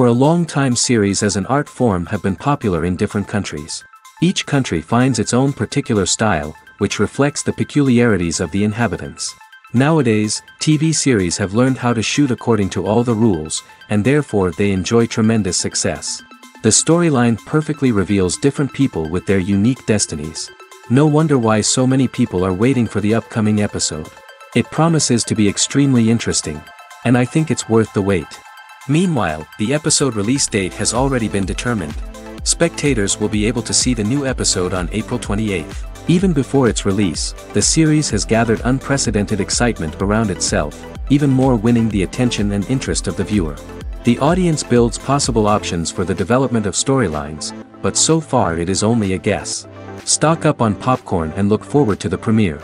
For a long time series as an art form have been popular in different countries. Each country finds its own particular style, which reflects the peculiarities of the inhabitants. Nowadays, TV series have learned how to shoot according to all the rules, and therefore they enjoy tremendous success. The storyline perfectly reveals different people with their unique destinies. No wonder why so many people are waiting for the upcoming episode. It promises to be extremely interesting. And I think it's worth the wait. Meanwhile, the episode release date has already been determined. Spectators will be able to see the new episode on April 28th. Even before its release, the series has gathered unprecedented excitement around itself, even more winning the attention and interest of the viewer. The audience builds possible options for the development of storylines, but so far it is only a guess. Stock up on popcorn and look forward to the premiere.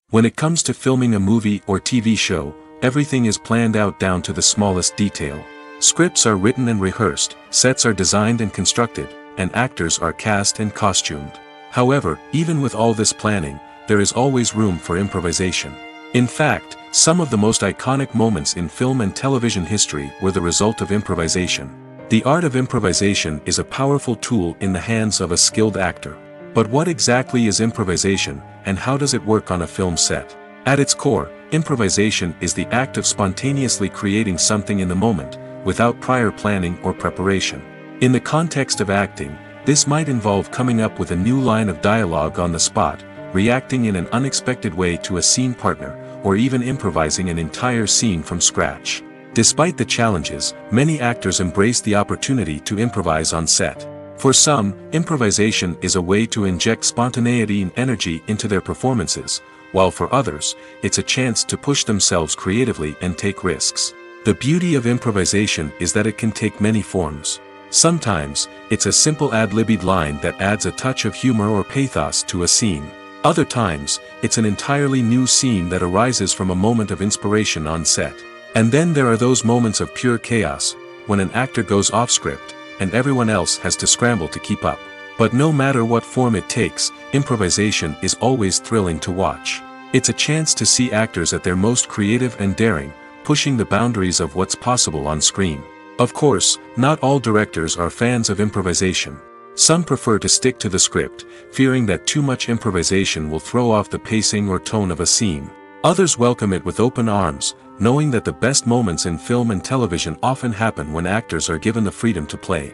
When it comes to filming a movie or TV show, everything is planned out down to the smallest detail. Scripts are written and rehearsed, sets are designed and constructed, and actors are cast and costumed. However, even with all this planning, there is always room for improvisation. In fact, some of the most iconic moments in film and television history were the result of improvisation. The art of improvisation is a powerful tool in the hands of a skilled actor. But what exactly is improvisation, and how does it work on a film set? At its core, improvisation is the act of spontaneously creating something in the moment, without prior planning or preparation. In the context of acting, this might involve coming up with a new line of dialogue on the spot, reacting in an unexpected way to a scene partner, or even improvising an entire scene from scratch. Despite the challenges, many actors embrace the opportunity to improvise on set. For some, improvisation is a way to inject spontaneity and energy into their performances, while for others, it's a chance to push themselves creatively and take risks. The beauty of improvisation is that it can take many forms. Sometimes, it's a simple ad-libbed line that adds a touch of humor or pathos to a scene. Other times, it's an entirely new scene that arises from a moment of inspiration on set. And then there are those moments of pure chaos, when an actor goes off script, and everyone else has to scramble to keep up. But no matter what form it takes, improvisation is always thrilling to watch. It's a chance to see actors at their most creative and daring, pushing the boundaries of what's possible on screen. Of course, not all directors are fans of improvisation. Some prefer to stick to the script, fearing that too much improvisation will throw off the pacing or tone of a scene. Others welcome it with open arms, knowing that the best moments in film and television often happen when actors are given the freedom to play.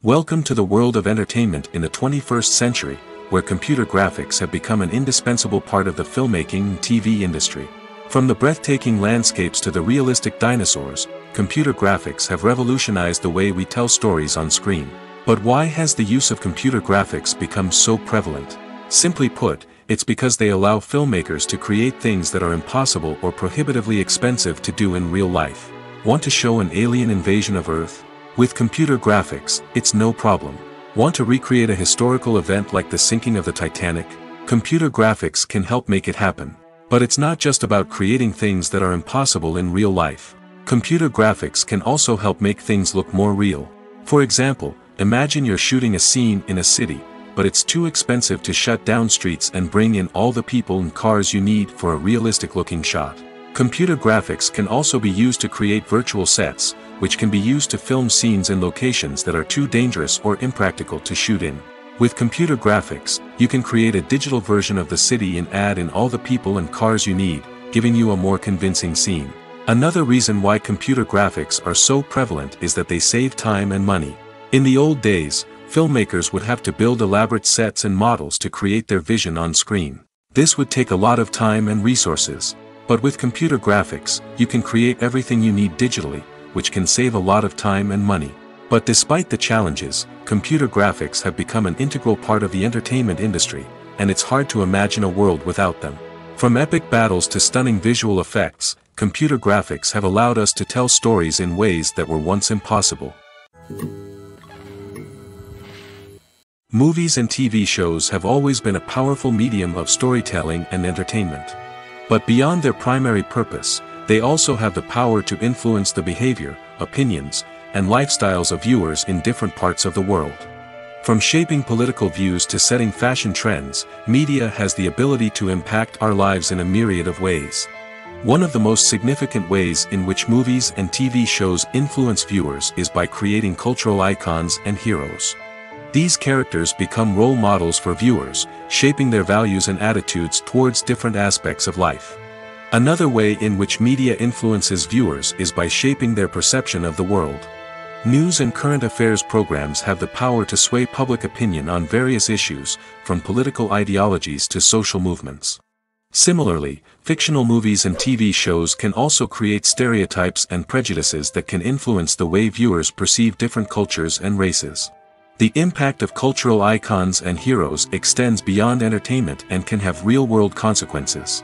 Welcome to the world of entertainment in the 21st century, where computer graphics have become an indispensable part of the filmmaking and TV industry. From the breathtaking landscapes to the realistic dinosaurs, computer graphics have revolutionized the way we tell stories on screen. But why has the use of computer graphics become so prevalent? Simply put, it's because they allow filmmakers to create things that are impossible or prohibitively expensive to do in real life. Want to show an alien invasion of Earth? With computer graphics, it's no problem. Want to recreate a historical event like the sinking of the Titanic? Computer graphics can help make it happen. But it's not just about creating things that are impossible in real life. Computer graphics can also help make things look more real. For example, imagine you're shooting a scene in a city, but it's too expensive to shut down streets and bring in all the people and cars you need for a realistic-looking shot. Computer graphics can also be used to create virtual sets, which can be used to film scenes in locations that are too dangerous or impractical to shoot in. With computer graphics, you can create a digital version of the city and add in all the people and cars you need, giving you a more convincing scene. Another reason why computer graphics are so prevalent is that they save time and money. In the old days, filmmakers would have to build elaborate sets and models to create their vision on screen. This would take a lot of time and resources. But with computer graphics, you can create everything you need digitally, which can save a lot of time and money. But despite the challenges, computer graphics have become an integral part of the entertainment industry, and it's hard to imagine a world without them. From epic battles to stunning visual effects, computer graphics have allowed us to tell stories in ways that were once impossible. Movies and TV shows have always been a powerful medium of storytelling and entertainment. But beyond their primary purpose, they also have the power to influence the behavior, opinions, and lifestyles of viewers in different parts of the world. From shaping political views to setting fashion trends, media has the ability to impact our lives in a myriad of ways. One of the most significant ways in which movies and TV shows influence viewers is by creating cultural icons and heroes. These characters become role models for viewers, shaping their values and attitudes towards different aspects of life. Another way in which media influences viewers is by shaping their perception of the world. News and current affairs programs have the power to sway public opinion on various issues, from political ideologies to social movements. Similarly, fictional movies and TV shows can also create stereotypes and prejudices that can influence the way viewers perceive different cultures and races. The impact of cultural icons and heroes extends beyond entertainment and can have real-world consequences.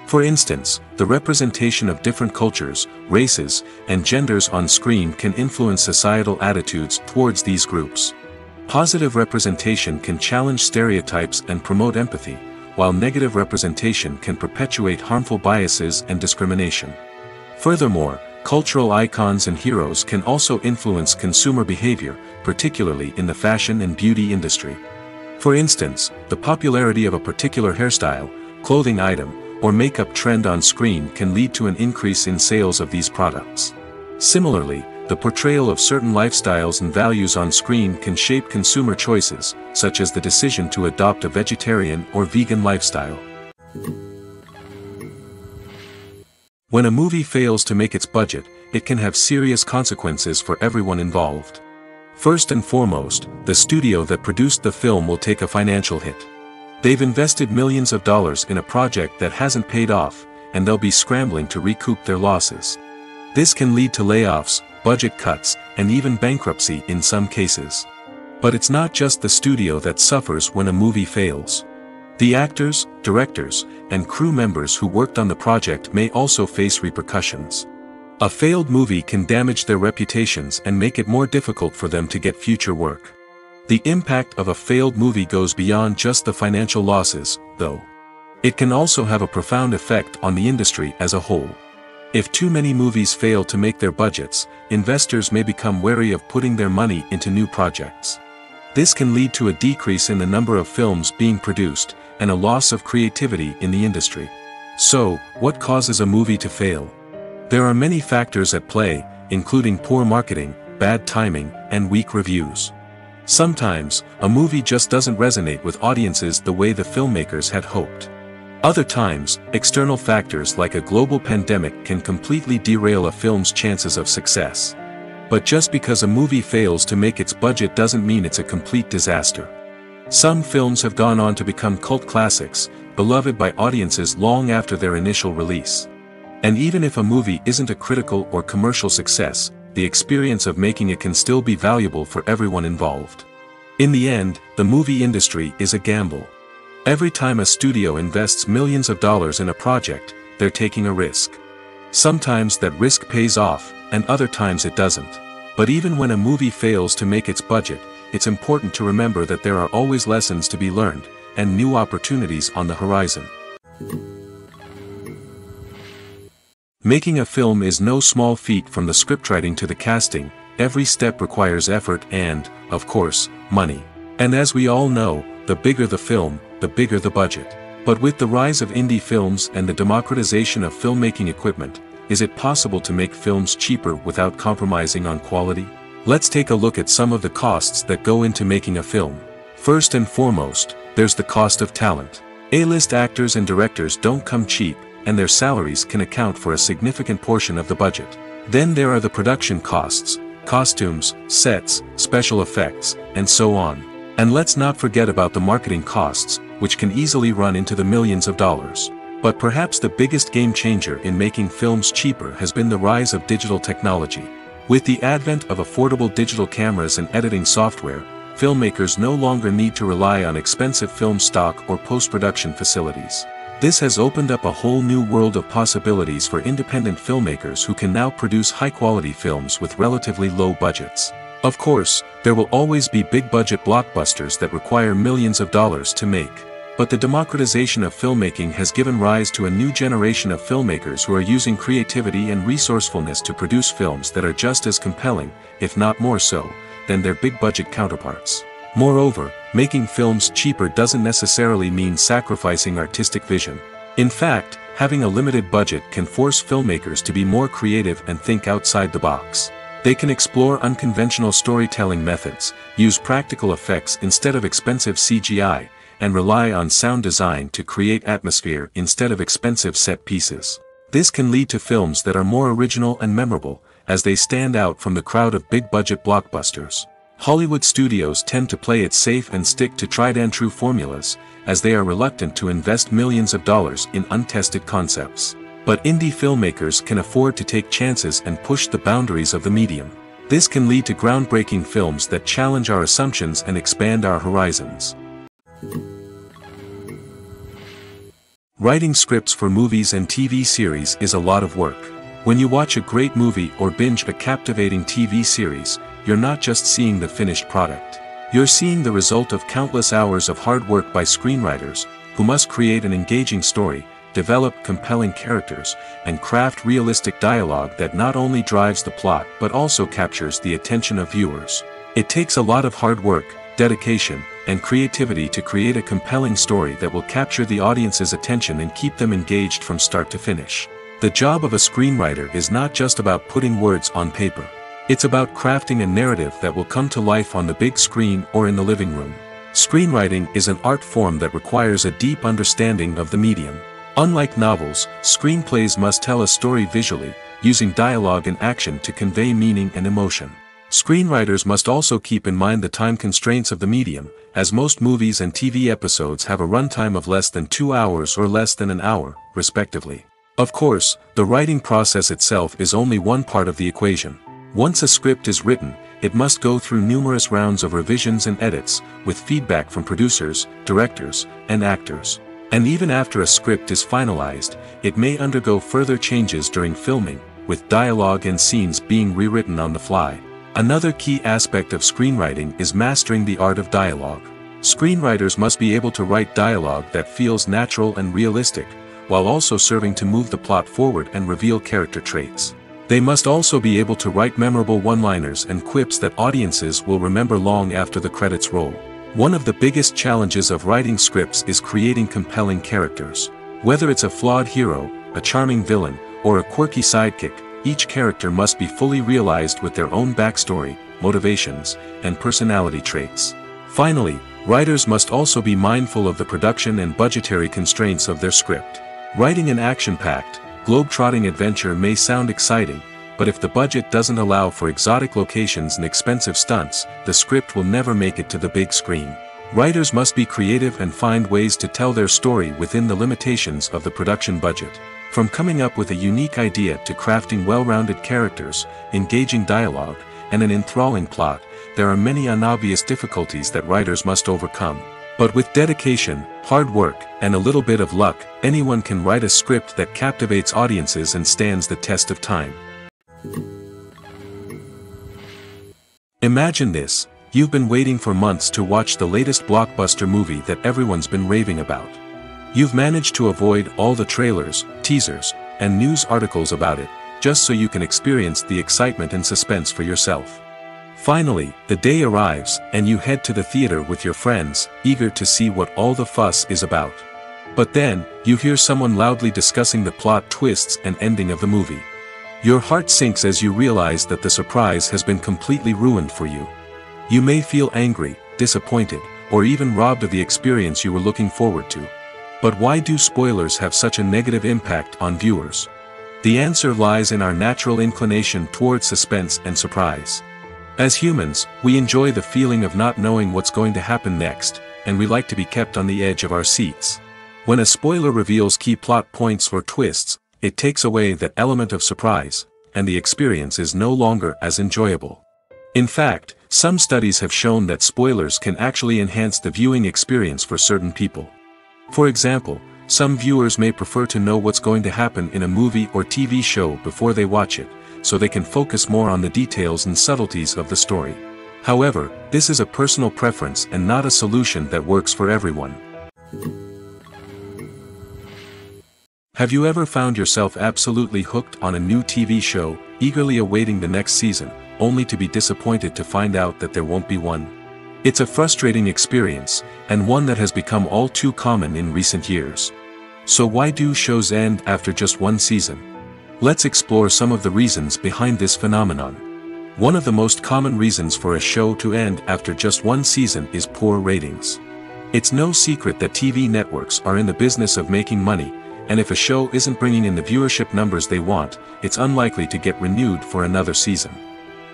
For instance, the representation of different cultures, races, and genders on screen can influence societal attitudes towards these groups. Positive representation can challenge stereotypes and promote empathy, while negative representation can perpetuate harmful biases and discrimination. Furthermore, cultural icons and heroes can also influence consumer behavior, particularly in the fashion and beauty industry. For instance, the popularity of a particular hairstyle, clothing item, or makeup trend on screen can lead to an increase in sales of these products. Similarly, the portrayal of certain lifestyles and values on screen can shape consumer choices, such as the decision to adopt a vegetarian or vegan lifestyle. When a movie fails to make its budget, it can have serious consequences for everyone involved. First and foremost, the studio that produced the film will take a financial hit. They've invested millions of dollars in a project that hasn't paid off, and they'll be scrambling to recoup their losses. This can lead to layoffs, budget cuts, and even bankruptcy in some cases. But it's not just the studio that suffers when a movie fails. The actors, directors, and crew members who worked on the project may also face repercussions. A failed movie can damage their reputations and make it more difficult for them to get future work. The impact of a failed movie goes beyond just the financial losses, though. It can also have a profound effect on the industry as a whole. If too many movies fail to make their budgets, investors may become wary of putting their money into new projects. This can lead to a decrease in the number of films being produced, and a loss of creativity in the industry. So, what causes a movie to fail? There are many factors at play, including poor marketing, bad timing, and weak reviews. Sometimes, a movie just doesn't resonate with audiences the way the filmmakers had hoped. Other times, external factors like a global pandemic can completely derail a film's chances of success. But just because a movie fails to make its budget doesn't mean it's a complete disaster. Some films have gone on to become cult classics, beloved by audiences long after their initial release. And even if a movie isn't a critical or commercial success, the experience of making it can still be valuable for everyone involved. In the end, the movie industry is a gamble. Every time a studio invests millions of dollars in a project, they're taking a risk. Sometimes that risk pays off, and other times it doesn't. But even when a movie fails to make its budget, it's important to remember that there are always lessons to be learned, and new opportunities on the horizon. Making a film is no small feat. From the scriptwriting to the casting, every step requires effort and, of course, money. And as we all know, the bigger the film, the bigger the budget. But with the rise of indie films and the democratization of filmmaking equipment, is it possible to make films cheaper without compromising on quality? Let's take a look at some of the costs that go into making a film. First and foremost, there's the cost of talent. A-list actors and directors don't come cheap, and their salaries can account for a significant portion of the budget. Then there are the production costs, costumes, sets, special effects, and so on. And let's not forget about the marketing costs, which can easily run into the millions of dollars. But perhaps the biggest game changer in making films cheaper has been the rise of digital technology. With the advent of affordable digital cameras and editing software, filmmakers no longer need to rely on expensive film stock or post-production facilities. This has opened up a whole new world of possibilities for independent filmmakers who can now produce high-quality films with relatively low budgets. Of course, there will always be big-budget blockbusters that require millions of dollars to make. But the democratization of filmmaking has given rise to a new generation of filmmakers who are using creativity and resourcefulness to produce films that are just as compelling, if not more so, than their big-budget counterparts. Moreover, making films cheaper doesn't necessarily mean sacrificing artistic vision. In fact, having a limited budget can force filmmakers to be more creative and think outside the box. They can explore unconventional storytelling methods, use practical effects instead of expensive CGI, and rely on sound design to create atmosphere instead of expensive set pieces. This can lead to films that are more original and memorable, as they stand out from the crowd of big-budget blockbusters. Hollywood studios tend to play it safe and stick to tried-and-true formulas, as they are reluctant to invest millions of dollars in untested concepts. But indie filmmakers can afford to take chances and push the boundaries of the medium. This can lead to groundbreaking films that challenge our assumptions and expand our horizons. Writing scripts for movies and TV series is a lot of work. When you watch a great movie or binge a captivating TV series, you're not just seeing the finished product. You're seeing the result of countless hours of hard work by screenwriters, who must create an engaging story, develop compelling characters, and craft realistic dialogue that not only drives the plot but also captures the attention of viewers. It takes a lot of hard work, dedication, and creativity to create a compelling story that will capture the audience's attention and keep them engaged from start to finish. The job of a screenwriter is not just about putting words on paper. It's about crafting a narrative that will come to life on the big screen or in the living room. Screenwriting is an art form that requires a deep understanding of the medium. Unlike novels, screenplays must tell a story visually, using dialogue and action to convey meaning and emotion. Screenwriters must also keep in mind the time constraints of the medium, as most movies and TV episodes have a runtime of less than 2 hours or less than an hour, respectively. Of course, the writing process itself is only one part of the equation. Once a script is written, it must go through numerous rounds of revisions and edits, with feedback from producers, directors, and actors. And even after a script is finalized, it may undergo further changes during filming, with dialogue and scenes being rewritten on the fly. Another key aspect of screenwriting is mastering the art of dialogue. Screenwriters must be able to write dialogue that feels natural and realistic, while also serving to move the plot forward and reveal character traits. They must also be able to write memorable one-liners and quips that audiences will remember long after the credits roll. One of the biggest challenges of writing scripts is creating compelling characters. Whether it's a flawed hero, a charming villain, or a quirky sidekick, each character must be fully realized with their own backstory, motivations, and personality traits. Finally, writers must also be mindful of the production and budgetary constraints of their script. Writing an action-packed, globe-trotting adventure may sound exciting, but if the budget doesn't allow for exotic locations and expensive stunts, the script will never make it to the big screen. Writers must be creative and find ways to tell their story within the limitations of the production budget. From coming up with a unique idea to crafting well-rounded characters, engaging dialogue, and an enthralling plot, there are many unobvious difficulties that writers must overcome. But with dedication, hard work, and a little bit of luck, anyone can write a script that captivates audiences and stands the test of time. Imagine this: you've been waiting for months to watch the latest blockbuster movie that everyone's been raving about. You've managed to avoid all the trailers, teasers, and news articles about it, just so you can experience the excitement and suspense for yourself. Finally, the day arrives, and you head to the theater with your friends, eager to see what all the fuss is about. But then, you hear someone loudly discussing the plot twists and ending of the movie. Your heart sinks as you realize that the surprise has been completely ruined for you. You may feel angry, disappointed, or even robbed of the experience you were looking forward to. But why do spoilers have such a negative impact on viewers? The answer lies in our natural inclination towards suspense and surprise. As humans, we enjoy the feeling of not knowing what's going to happen next, and we like to be kept on the edge of our seats. When a spoiler reveals key plot points or twists, it takes away that element of surprise, and the experience is no longer as enjoyable. In fact, some studies have shown that spoilers can actually enhance the viewing experience for certain people. For example, some viewers may prefer to know what's going to happen in a movie or TV show before they watch it, so they can focus more on the details and subtleties of the story. However, this is a personal preference and not a solution that works for everyone. Have you ever found yourself absolutely hooked on a new TV show, eagerly awaiting the next season, only to be disappointed to find out that there won't be one? It's a frustrating experience, and one that has become all too common in recent years. So why do shows end after just one season? Let's explore some of the reasons behind this phenomenon. One of the most common reasons for a show to end after just one season is poor ratings. It's no secret that TV networks are in the business of making money, and if a show isn't bringing in the viewership numbers they want, it's unlikely to get renewed for another season.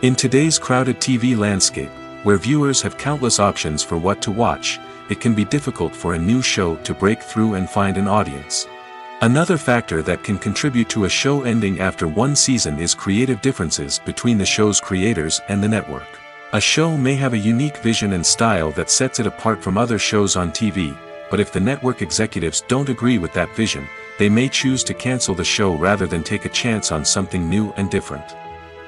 In today's crowded TV landscape, where viewers have countless options for what to watch, it can be difficult for a new show to break through and find an audience. Another factor that can contribute to a show ending after one season is creative differences between the show's creators and the network. A show may have a unique vision and style that sets it apart from other shows on TV, but if the network executives don't agree with that vision, they may choose to cancel the show rather than take a chance on something new and different.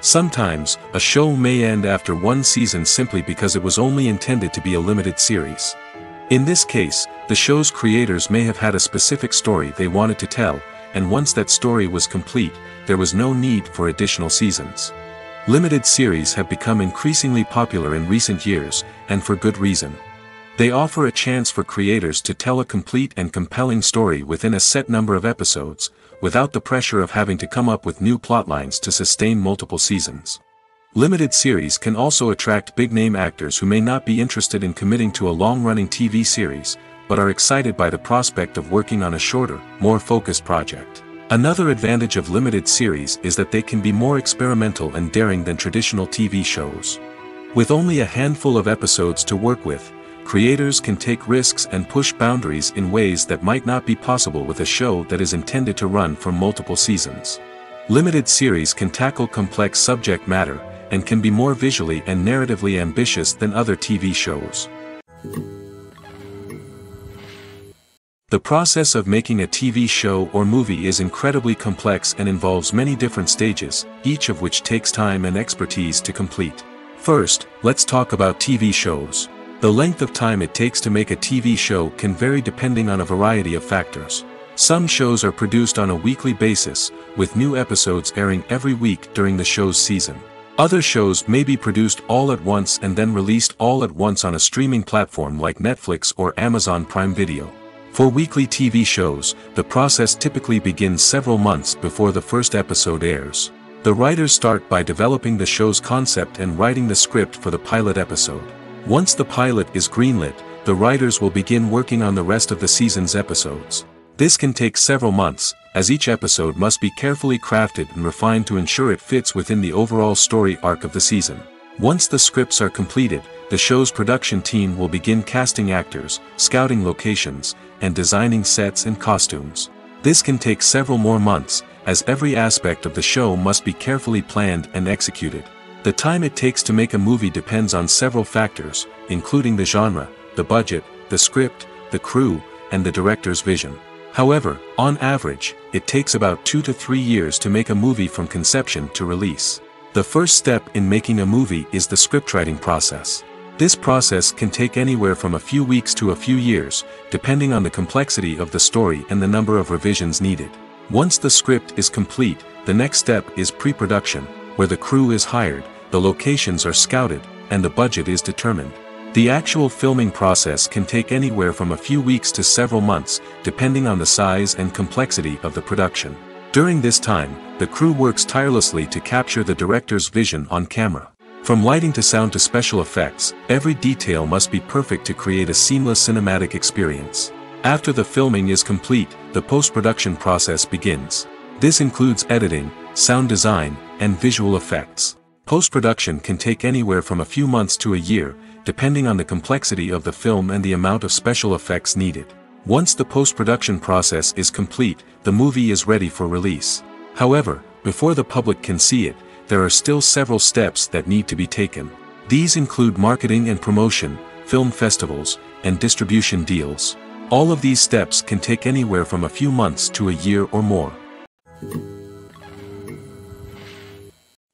Sometimes, a show may end after one season simply because it was only intended to be a limited series. In this case, the show's creators may have had a specific story they wanted to tell, and once that story was complete, there was no need for additional seasons. Limited series have become increasingly popular in recent years, and for good reason. They offer a chance for creators to tell a complete and compelling story within a set number of episodes, without the pressure of having to come up with new plotlines to sustain multiple seasons. Limited series can also attract big-name actors who may not be interested in committing to a long-running TV series, but are excited by the prospect of working on a shorter, more focused project. Another advantage of limited series is that they can be more experimental and daring than traditional TV shows. With only a handful of episodes to work with, creators can take risks and push boundaries in ways that might not be possible with a show that is intended to run for multiple seasons. Limited series can tackle complex subject matter, and can be more visually and narratively ambitious than other TV shows. The process of making a TV show or movie is incredibly complex and involves many different stages, each of which takes time and expertise to complete. First, let's talk about TV shows. The length of time it takes to make a TV show can vary depending on a variety of factors. Some shows are produced on a weekly basis, with new episodes airing every week during the show's season. Other shows may be produced all at once and then released all at once on a streaming platform like Netflix or Amazon Prime Video. For weekly TV shows, the process typically begins several months before the first episode airs. The writers start by developing the show's concept and writing the script for the pilot episode. Once the pilot is greenlit, the writers will begin working on the rest of the season's episodes. This can take several months, as each episode must be carefully crafted and refined to ensure it fits within the overall story arc of the season. Once the scripts are completed, the show's production team will begin casting actors, scouting locations, and designing sets and costumes. This can take several more months, as every aspect of the show must be carefully planned and executed. The time it takes to make a movie depends on several factors, including the genre, the budget, the script, the crew, and the director's vision. However, on average, it takes about 2 to 3 years to make a movie from conception to release. The first step in making a movie is the scriptwriting process. This process can take anywhere from a few weeks to a few years, depending on the complexity of the story and the number of revisions needed. Once the script is complete, the next step is pre-production, where the crew is hired, the locations are scouted, and the budget is determined. The actual filming process can take anywhere from a few weeks to several months, depending on the size and complexity of the production. During this time, the crew works tirelessly to capture the director's vision on camera. From lighting to sound to special effects, every detail must be perfect to create a seamless cinematic experience. After the filming is complete, the post-production process begins. This includes editing, sound design, and visual effects. Post-production can take anywhere from a few months to a year, depending on the complexity of the film and the amount of special effects needed. Once the post-production process is complete, the movie is ready for release. However, before the public can see it, there are still several steps that need to be taken. These include marketing and promotion, film festivals, and distribution deals. All of these steps can take anywhere from a few months to a year or more.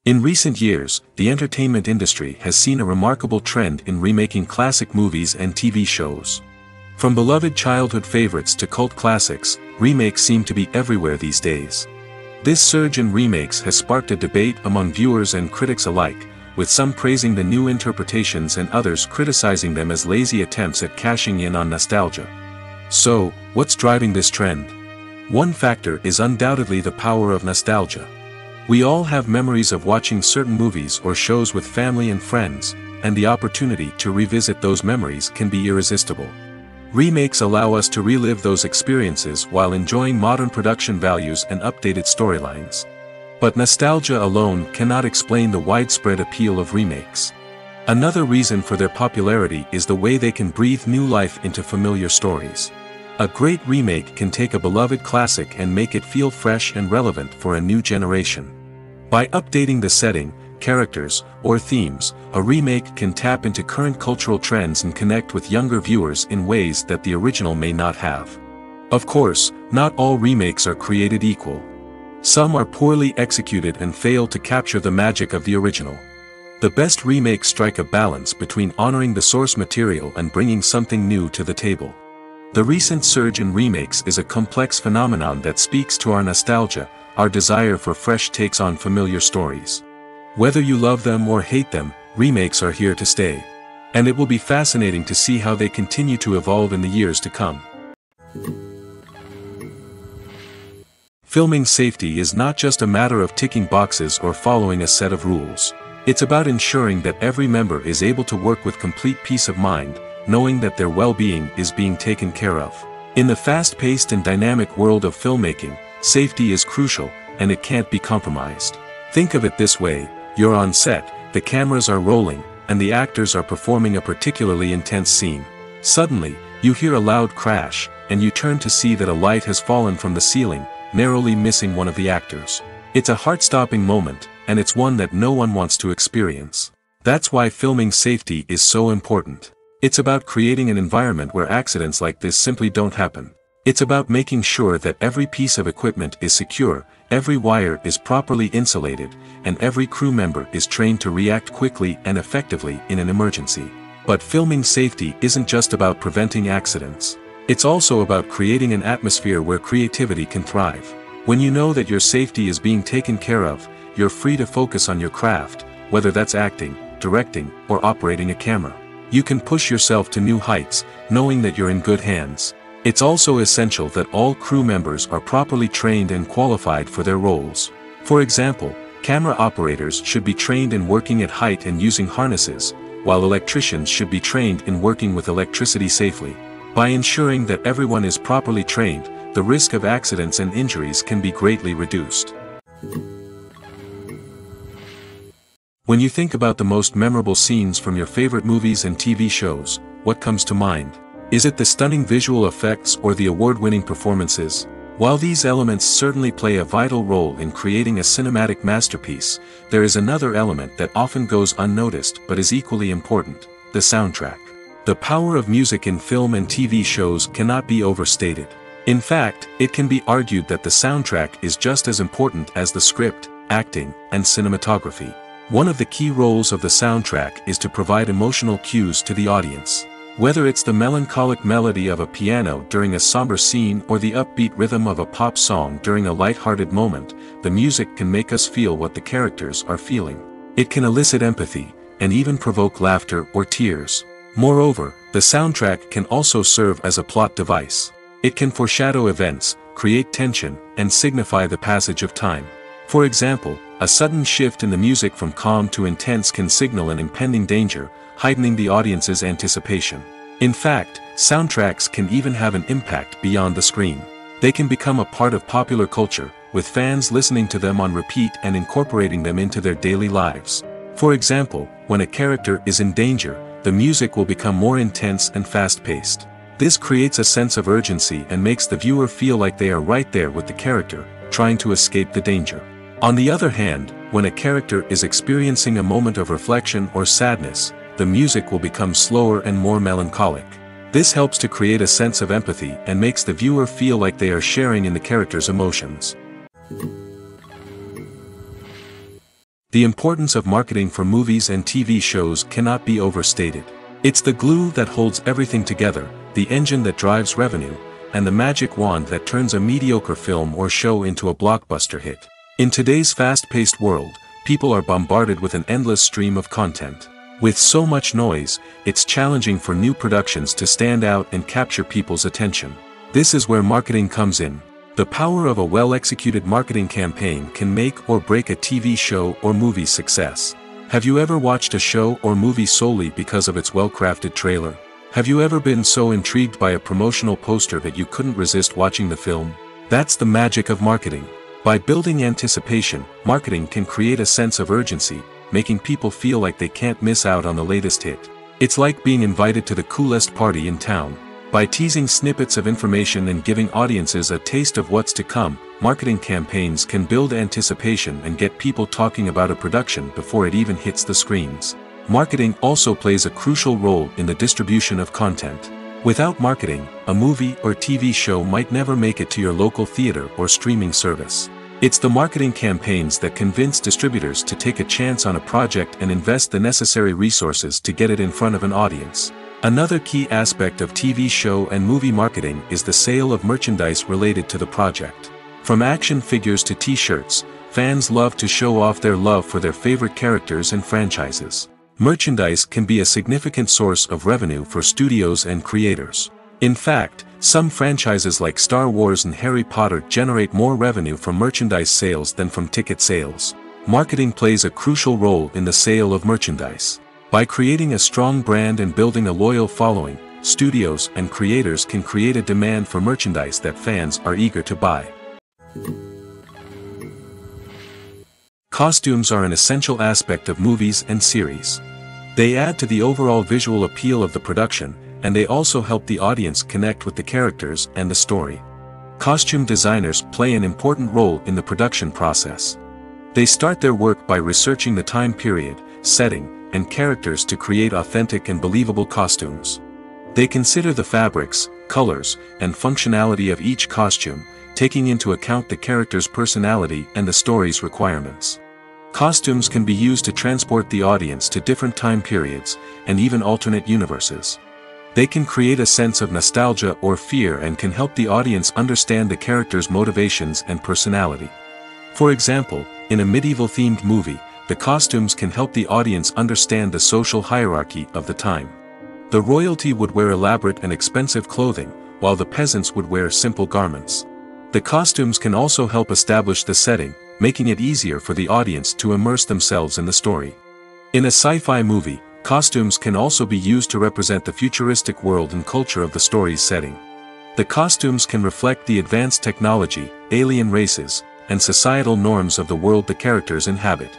In recent years, the entertainment industry has seen a remarkable trend in remaking classic movies and TV shows. From beloved childhood favorites to cult classics, remakes seem to be everywhere these days. This surge in remakes has sparked a debate among viewers and critics alike, with some praising the new interpretations and others criticizing them as lazy attempts at cashing in on nostalgia. So, what's driving this trend? One factor is undoubtedly the power of nostalgia. We all have memories of watching certain movies or shows with family and friends, and the opportunity to revisit those memories can be irresistible. Remakes allow us to relive those experiences while enjoying modern production values and updated storylines. But nostalgia alone cannot explain the widespread appeal of remakes. Another reason for their popularity is the way they can breathe new life into familiar stories. A great remake can take a beloved classic and make it feel fresh and relevant for a new generation. By updating the setting, characters, or themes, a remake can tap into current cultural trends and connect with younger viewers in ways that the original may not have. Of course, not all remakes are created equal. Some are poorly executed and fail to capture the magic of the original. The best remakes strike a balance between honoring the source material and bringing something new to the table. The recent surge in remakes is a complex phenomenon that speaks to our nostalgia, our desire for fresh takes on familiar stories. Whether you love them or hate them, remakes are here to stay. And it will be fascinating to see how they continue to evolve in the years to come. Filming safety is not just a matter of ticking boxes or following a set of rules. It's about ensuring that every member is able to work with complete peace of mind, knowing that their well-being is being taken care of. In the fast-paced and dynamic world of filmmaking, safety is crucial, and it can't be compromised. Think of it this way: you're on set, the cameras are rolling, and the actors are performing a particularly intense scene. Suddenly, you hear a loud crash, and you turn to see that a light has fallen from the ceiling, narrowly missing one of the actors. It's a heart-stopping moment, and it's one that no one wants to experience. That's why filming safety is so important. It's about creating an environment where accidents like this simply don't happen. It's about making sure that every piece of equipment is secure, every wire is properly insulated, and every crew member is trained to react quickly and effectively in an emergency. But filming safety isn't just about preventing accidents. It's also about creating an atmosphere where creativity can thrive. When you know that your safety is being taken care of, you're free to focus on your craft, whether that's acting, directing, or operating a camera. You can push yourself to new heights, knowing that you're in good hands. It's also essential that all crew members are properly trained and qualified for their roles. For example, camera operators should be trained in working at height and using harnesses, while electricians should be trained in working with electricity safely. By ensuring that everyone is properly trained, the risk of accidents and injuries can be greatly reduced. When you think about the most memorable scenes from your favorite movies and TV shows, what comes to mind? Is it the stunning visual effects or the award-winning performances? While these elements certainly play a vital role in creating a cinematic masterpiece, there is another element that often goes unnoticed but is equally important: the soundtrack. The power of music in film and TV shows cannot be overstated. In fact, it can be argued that the soundtrack is just as important as the script, acting, and cinematography. One of the key roles of the soundtrack is to provide emotional cues to the audience. Whether it's the melancholic melody of a piano during a somber scene or the upbeat rhythm of a pop song during a light-hearted moment, the music can make us feel what the characters are feeling. It can elicit empathy, and even provoke laughter or tears. Moreover, the soundtrack can also serve as a plot device. It can foreshadow events, create tension, and signify the passage of time. For example, a sudden shift in the music from calm to intense can signal an impending danger, heightening the audience's anticipation. In fact, soundtracks can even have an impact beyond the screen. They can become a part of popular culture, with fans listening to them on repeat and incorporating them into their daily lives. For example, when a character is in danger, the music will become more intense and fast-paced. This creates a sense of urgency and makes the viewer feel like they are right there with the character, trying to escape the danger. On the other hand, when a character is experiencing a moment of reflection or sadness, the music will become slower and more melancholic. This helps to create a sense of empathy and makes the viewer feel like they are sharing in the character's emotions. The importance of marketing for movies and TV shows cannot be overstated. It's the glue that holds everything together, the engine that drives revenue, and the magic wand that turns a mediocre film or show into a blockbuster hit. In today's fast-paced world, people are bombarded with an endless stream of content. With so much noise, it's challenging for new productions to stand out and capture people's attention. This is where marketing comes in. The power of a well-executed marketing campaign can make or break a TV show or movie's success. Have you ever watched a show or movie solely because of its well-crafted trailer? Have you ever been so intrigued by a promotional poster that you couldn't resist watching the film? That's the magic of marketing. By building anticipation, marketing can create a sense of urgency, making people feel like they can't miss out on the latest hit. It's like being invited to the coolest party in town. By teasing snippets of information and giving audiences a taste of what's to come, marketing campaigns can build anticipation and get people talking about a production before it even hits the screens. Marketing also plays a crucial role in the distribution of content. Without marketing, a movie or TV show might never make it to your local theater or streaming service. It's the marketing campaigns that convince distributors to take a chance on a project and invest the necessary resources to get it in front of an audience. Another key aspect of TV show and movie marketing is the sale of merchandise related to the project. From action figures to t-shirts, fans love to show off their love for their favorite characters and franchises. Merchandise can be a significant source of revenue for studios and creators. In fact, some franchises like Star Wars and Harry Potter generate more revenue from merchandise sales than from ticket sales. Marketing plays a crucial role in the sale of merchandise. By creating a strong brand and building a loyal following, studios and creators can create a demand for merchandise that fans are eager to buy. Costumes are an essential aspect of movies and series. They add to the overall visual appeal of the production, and they also help the audience connect with the characters and the story. Costume designers play an important role in the production process. They start their work by researching the time period, setting, and characters to create authentic and believable costumes. They consider the fabrics, colors, and functionality of each costume, taking into account the character's personality and the story's requirements. Costumes can be used to transport the audience to different time periods, and even alternate universes. They can create a sense of nostalgia or fear and can help the audience understand the character's motivations and personality. For example, in a medieval-themed movie, the costumes can help the audience understand the social hierarchy of the time. The royalty would wear elaborate and expensive clothing, while the peasants would wear simple garments. The costumes can also help establish the setting, making it easier for the audience to immerse themselves in the story. In a sci-fi movie, costumes can also be used to represent the futuristic world and culture of the story's setting. The costumes can reflect the advanced technology, alien races, and societal norms of the world the characters inhabit.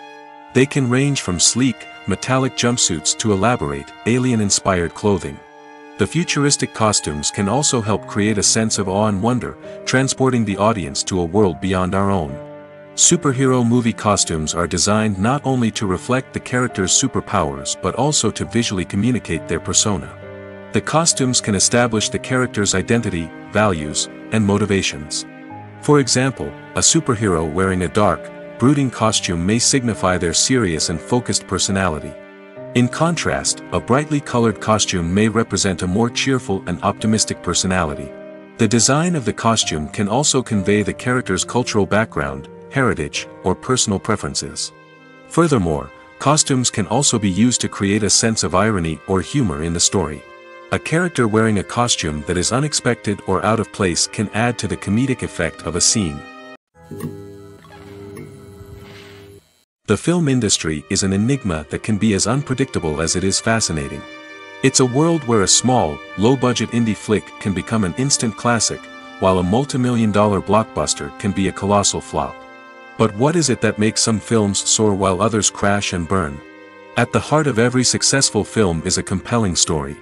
They can range from sleek, metallic jumpsuits to elaborate, alien-inspired clothing. The futuristic costumes can also help create a sense of awe and wonder, transporting the audience to a world beyond our own. Superhero movie costumes are designed not only to reflect the character's superpowers but also to visually communicate their persona. The costumes can establish the character's identity, values, and motivations. For example, a superhero wearing a dark, brooding costume may signify their serious and focused personality. In contrast, a brightly colored costume may represent a more cheerful and optimistic personality. The design of the costume can also convey the character's cultural background, heritage, or personal preferences. Furthermore, costumes can also be used to create a sense of irony or humor in the story. A character wearing a costume that is unexpected or out of place can add to the comedic effect of a scene. The film industry is an enigma that can be as unpredictable as it is fascinating. It's a world where a small, low-budget indie flick can become an instant classic, while a multi-million-dollar blockbuster can be a colossal flop. But what is it that makes some films soar while others crash and burn? At the heart of every successful film is a compelling story.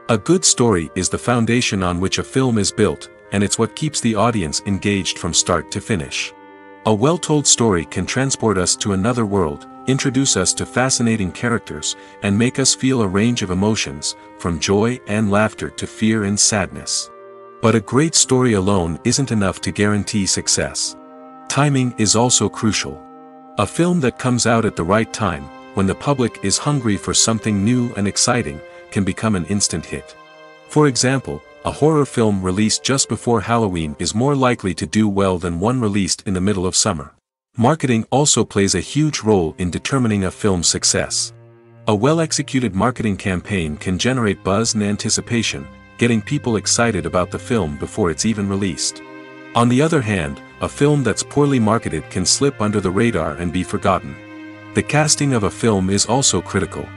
A good story is the foundation on which a film is built, and it's what keeps the audience engaged from start to finish. A well-told story can transport us to another world, introduce us to fascinating characters, and make us feel a range of emotions, from joy and laughter to fear and sadness. But a great story alone isn't enough to guarantee success. Timing is also crucial. A film that comes out at the right time, when the public is hungry for something new and exciting, can become an instant hit. For example, a horror film released just before Halloween is more likely to do well than one released in the middle of summer. Marketing also plays a huge role in determining a film's success. A well-executed marketing campaign can generate buzz and anticipation, getting people excited about the film before it's even released. On the other hand, a film that's poorly marketed can slip under the radar and be forgotten. The casting of a film is also critical.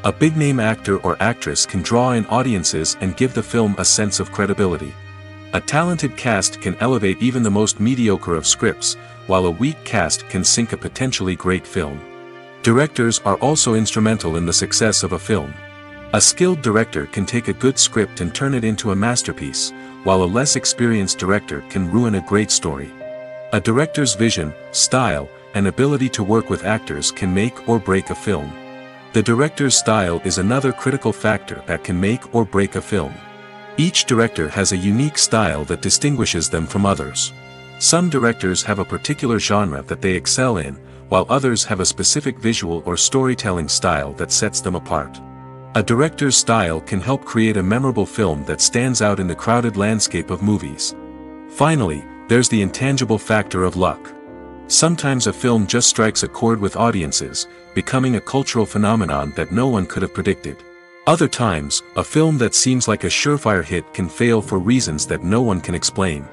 A big-name actor or actress can draw in audiences and give the film a sense of credibility. A talented cast can elevate even the most mediocre of scripts, while a weak cast can sink a potentially great film. Directors are also instrumental in the success of a film. A skilled director can take a good script and turn it into a masterpiece, while a less experienced director can ruin a great story. A director's vision, style, and ability to work with actors can make or break a film. The director's style is another critical factor that can make or break a film. Each director has a unique style that distinguishes them from others. Some directors have a particular genre that they excel in, while others have a specific visual or storytelling style that sets them apart. A director's style can help create a memorable film that stands out in the crowded landscape of movies. Finally, there's the intangible factor of luck. Sometimes a film just strikes a chord with audiences, becoming a cultural phenomenon that no one could have predicted. Other times, a film that seems like a surefire hit can fail for reasons that no one can explain.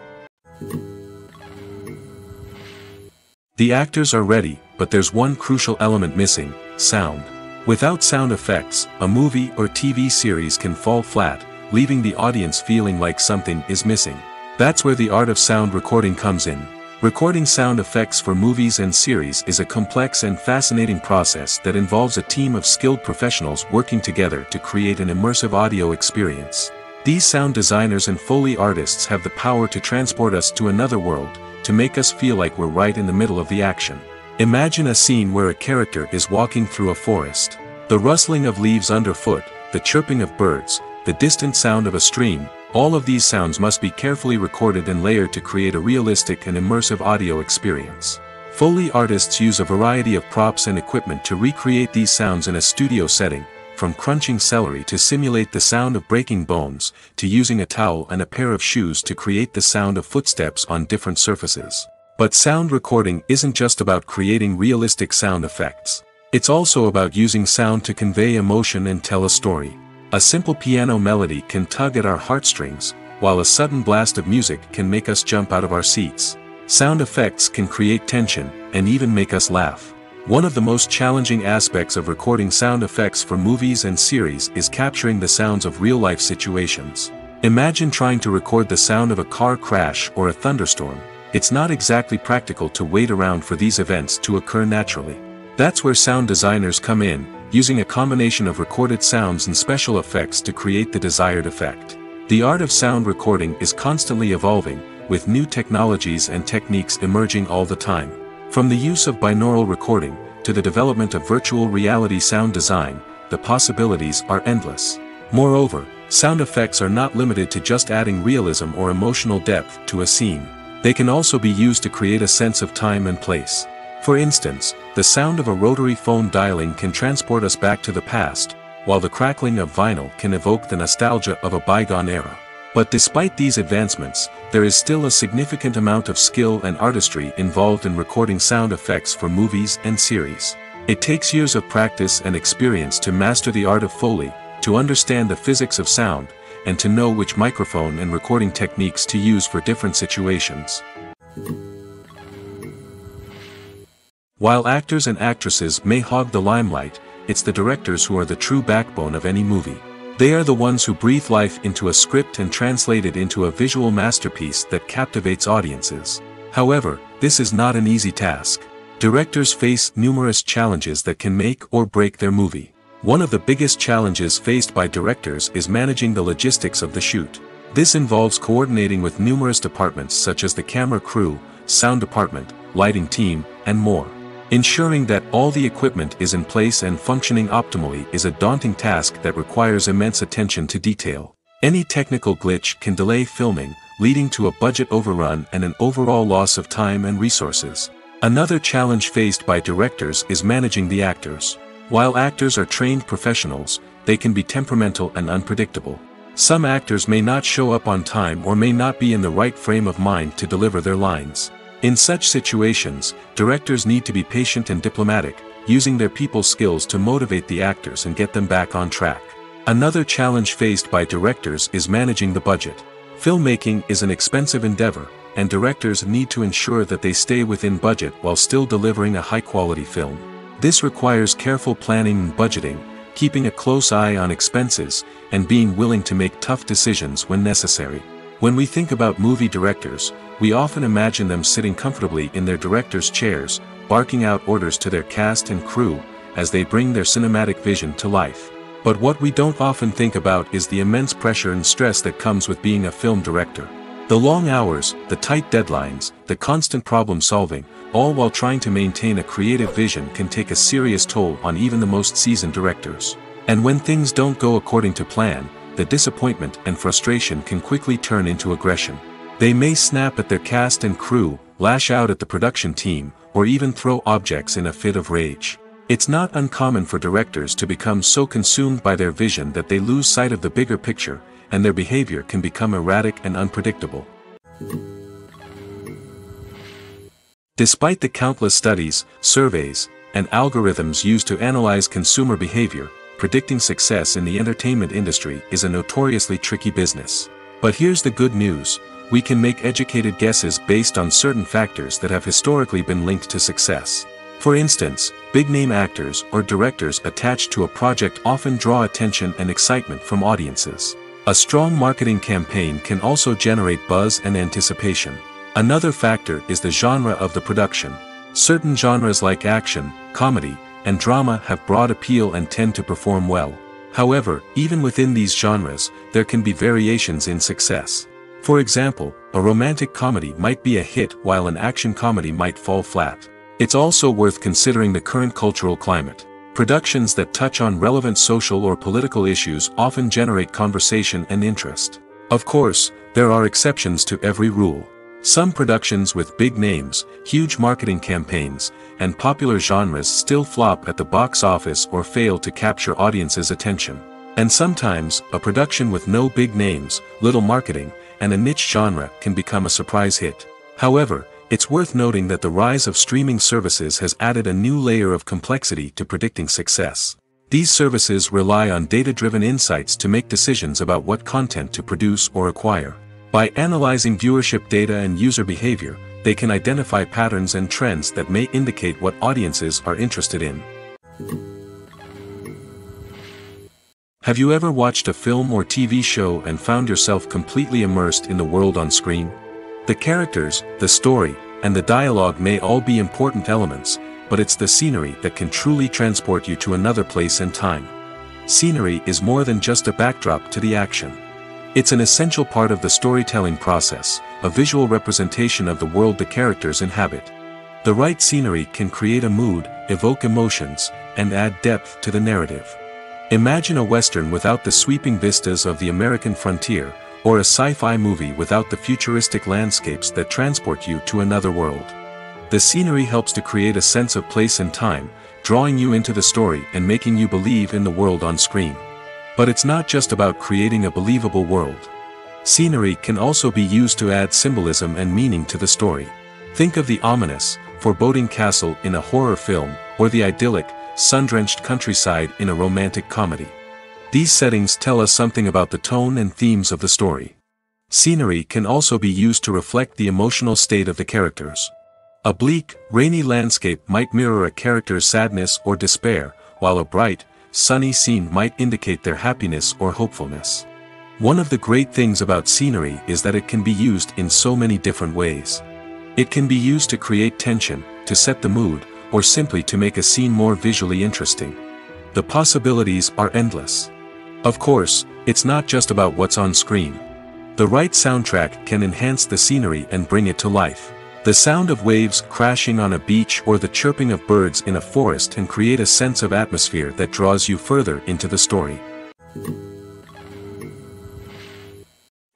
The actors are ready, but there's one crucial element missing: sound. Without sound effects, a movie or TV series can fall flat, leaving the audience feeling like something is missing. That's where the art of sound recording comes in. Recording sound effects for movies and series is a complex and fascinating process that involves a team of skilled professionals working together to create an immersive audio experience. These sound designers and Foley artists have the power to transport us to another world, to make us feel like we're right in the middle of the action. Imagine a scene where a character is walking through a forest. The rustling of leaves underfoot, the chirping of birds, the distant sound of a stream, all of these sounds must be carefully recorded and layered to create a realistic and immersive audio experience. Foley artists use a variety of props and equipment to recreate these sounds in a studio setting, from crunching celery to simulate the sound of breaking bones, to using a towel and a pair of shoes to create the sound of footsteps on different surfaces. But sound recording isn't just about creating realistic sound effects. It's also about using sound to convey emotion and tell a story. A simple piano melody can tug at our heartstrings, while a sudden blast of music can make us jump out of our seats. Sound effects can create tension, and even make us laugh. One of the most challenging aspects of recording sound effects for movies and series is capturing the sounds of real-life situations. Imagine trying to record the sound of a car crash or a thunderstorm. It's not exactly practical to wait around for these events to occur naturally. That's where sound designers come in, using a combination of recorded sounds and special effects to create the desired effect. The art of sound recording is constantly evolving, with new technologies and techniques emerging all the time. From the use of binaural recording, to the development of virtual reality sound design, the possibilities are endless. Moreover, sound effects are not limited to just adding realism or emotional depth to a scene. They can also be used to create a sense of time and place. For instance, the sound of a rotary phone dialing can transport us back to the past, while the crackling of vinyl can evoke the nostalgia of a bygone era. But despite these advancements, there is still a significant amount of skill and artistry involved in recording sound effects for movies and series. It takes years of practice and experience to master the art of Foley, to understand the physics of sound, and to know which microphone and recording techniques to use for different situations. While actors and actresses may hog the limelight, it's the directors who are the true backbone of any movie. They are the ones who breathe life into a script and translate it into a visual masterpiece that captivates audiences. However, this is not an easy task. Directors face numerous challenges that can make or break their movie. One of the biggest challenges faced by directors is managing the logistics of the shoot. This involves coordinating with numerous departments such as the camera crew, sound department, lighting team, and more. Ensuring that all the equipment is in place and functioning optimally is a daunting task that requires immense attention to detail. Any technical glitch can delay filming, leading to a budget overrun and an overall loss of time and resources. Another challenge faced by directors is managing the actors. While actors are trained professionals, they can be temperamental and unpredictable. Some actors may not show up on time or may not be in the right frame of mind to deliver their lines. In such situations, directors need to be patient and diplomatic, using their people skills to motivate the actors and get them back on track. Another challenge faced by directors is managing the budget. Filmmaking is an expensive endeavor, and directors need to ensure that they stay within budget while still delivering a high-quality film. This requires careful planning and budgeting, keeping a close eye on expenses, and being willing to make tough decisions when necessary. When we think about movie directors, we often imagine them sitting comfortably in their director's chairs, barking out orders to their cast and crew, as they bring their cinematic vision to life. But what we don't often think about is the immense pressure and stress that comes with being a film director. The long hours, the tight deadlines, the constant problem solving, all while trying to maintain a creative vision can take a serious toll on even the most seasoned directors. And when things don't go according to plan, the disappointment and frustration can quickly turn into aggression. They may snap at their cast and crew, lash out at the production team, or even throw objects in a fit of rage. It's not uncommon for directors to become so consumed by their vision that they lose sight of the bigger picture, and their behavior can become erratic and unpredictable. Despite the countless studies, surveys, and algorithms used to analyze consumer behavior, predicting success in the entertainment industry is a notoriously tricky business. But here's the good news: we can make educated guesses based on certain factors that have historically been linked to success. For instance, big-name actors or directors attached to a project often draw attention and excitement from audiences. A strong marketing campaign can also generate buzz and anticipation. Another factor is the genre of the production. Certain genres like action, comedy, and drama have broad appeal and tend to perform well. However, even within these genres, there can be variations in success. For example, a romantic comedy might be a hit while an action comedy might fall flat. It's also worth considering the current cultural climate. Productions that touch on relevant social or political issues often generate conversation and interest. Of course, there are exceptions to every rule. Some productions with big names, huge marketing campaigns, and popular genres still flop at the box office or fail to capture audiences' attention. And sometimes, a production with no big names, little marketing, and a niche genre can become a surprise hit. However, it's worth noting that the rise of streaming services has added a new layer of complexity to predicting success. These services rely on data-driven insights to make decisions about what content to produce or acquire. By analyzing viewership data and user behavior, they can identify patterns and trends that may indicate what audiences are interested in. Have you ever watched a film or TV show and found yourself completely immersed in the world on screen? The characters, the story, and the dialogue may all be important elements, but it's the scenery that can truly transport you to another place and time. Scenery is more than just a backdrop to the action. It's an essential part of the storytelling process, a visual representation of the world the characters inhabit. The right scenery can create a mood, evoke emotions, and add depth to the narrative. Imagine a Western without the sweeping vistas of the American frontier, or a sci-fi movie without the futuristic landscapes that transport you to another world. The scenery helps to create a sense of place and time, drawing you into the story and making you believe in the world on screen. But it's not just about creating a believable world. Scenery can also be used to add symbolism and meaning to the story. Think of the ominous, foreboding castle in a horror film, or the idyllic, sun-drenched countryside in a romantic comedy. These settings tell us something about the tone and themes of the story. Scenery can also be used to reflect the emotional state of the characters. A bleak, rainy landscape might mirror a character's sadness or despair, while a bright, sunny scene might indicate their happiness or hopefulness. One of the great things about scenery is that it can be used in so many different ways. It can be used to create tension, to set the mood, or simply to make a scene more visually interesting. The possibilities are endless. Of course, it's not just about what's on screen. The right soundtrack can enhance the scenery and bring it to life. The sound of waves crashing on a beach or the chirping of birds in a forest can create a sense of atmosphere that draws you further into the story.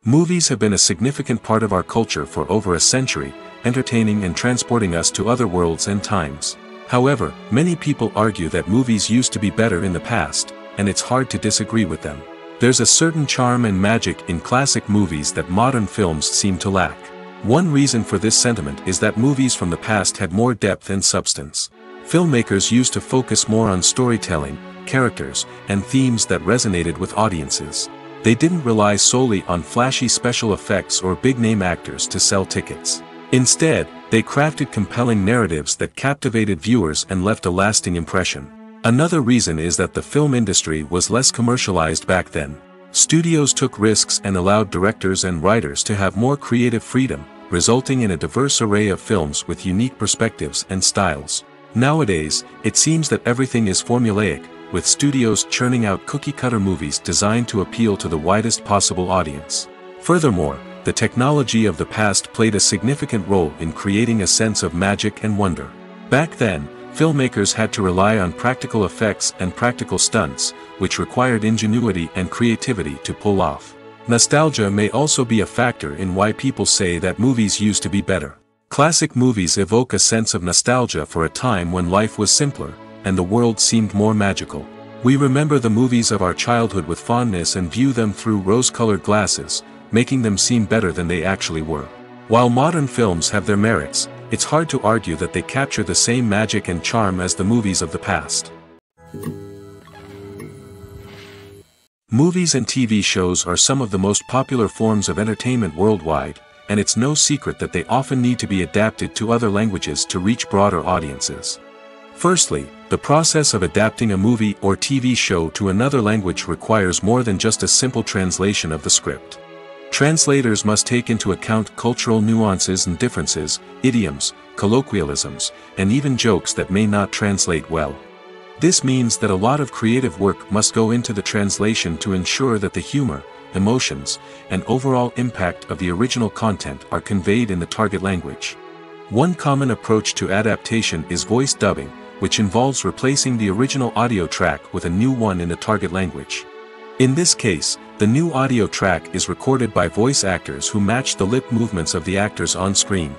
Movies have been a significant part of our culture for over a century, entertaining and transporting us to other worlds and times. However, many people argue that movies used to be better in the past, and it's hard to disagree with them. There's a certain charm and magic in classic movies that modern films seem to lack. One reason for this sentiment is that movies from the past had more depth and substance. Filmmakers used to focus more on storytelling, characters, and themes that resonated with audiences. They didn't rely solely on flashy special effects or big-name actors to sell tickets. Instead, they crafted compelling narratives that captivated viewers and left a lasting impression. Another reason is that the film industry was less commercialized back then. Studios took risks and allowed directors and writers to have more creative freedom, resulting in a diverse array of films with unique perspectives and styles. Nowadays, it seems that everything is formulaic, with studios churning out cookie-cutter movies designed to appeal to the widest possible audience. Furthermore, the technology of the past played a significant role in creating a sense of magic and wonder. Back then, filmmakers had to rely on practical effects and practical stunts, which required ingenuity and creativity to pull off. Nostalgia may also be a factor in why people say that movies used to be better. Classic movies evoke a sense of nostalgia for a time when life was simpler, and the world seemed more magical. We remember the movies of our childhood with fondness and view them through rose-colored glasses, making them seem better than they actually were. While modern films have their merits, it's hard to argue that they capture the same magic and charm as the movies of the past. Movies and TV shows are some of the most popular forms of entertainment worldwide, and it's no secret that they often need to be adapted to other languages to reach broader audiences. Firstly, the process of adapting a movie or TV show to another language requires more than just a simple translation of the script. Translators must take into account cultural nuances and differences, idioms, colloquialisms, and even jokes that may not translate well. This means that a lot of creative work must go into the translation to ensure that the humor, emotions, and overall impact of the original content are conveyed in the target language. One common approach to adaptation is voice dubbing, which involves replacing the original audio track with a new one in the target language. In this case, the new audio track is recorded by voice actors who match the lip movements of the actors on screen.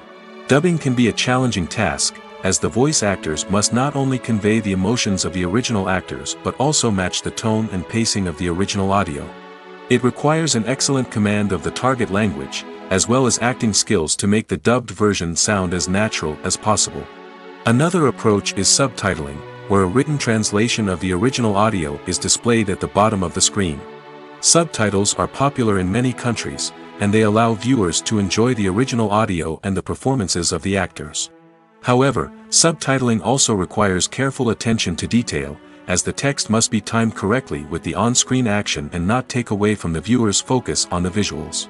Dubbing can be a challenging task, as the voice actors must not only convey the emotions of the original actors but also match the tone and pacing of the original audio. It requires an excellent command of the target language, as well as acting skills to make the dubbed version sound as natural as possible. Another approach is subtitling, where a written translation of the original audio is displayed at the bottom of the screen. Subtitles are popular in many countries, and they allow viewers to enjoy the original audio and the performances of the actors. However, subtitling also requires careful attention to detail, as the text must be timed correctly with the on-screen action and not take away from the viewer's focus on the visuals.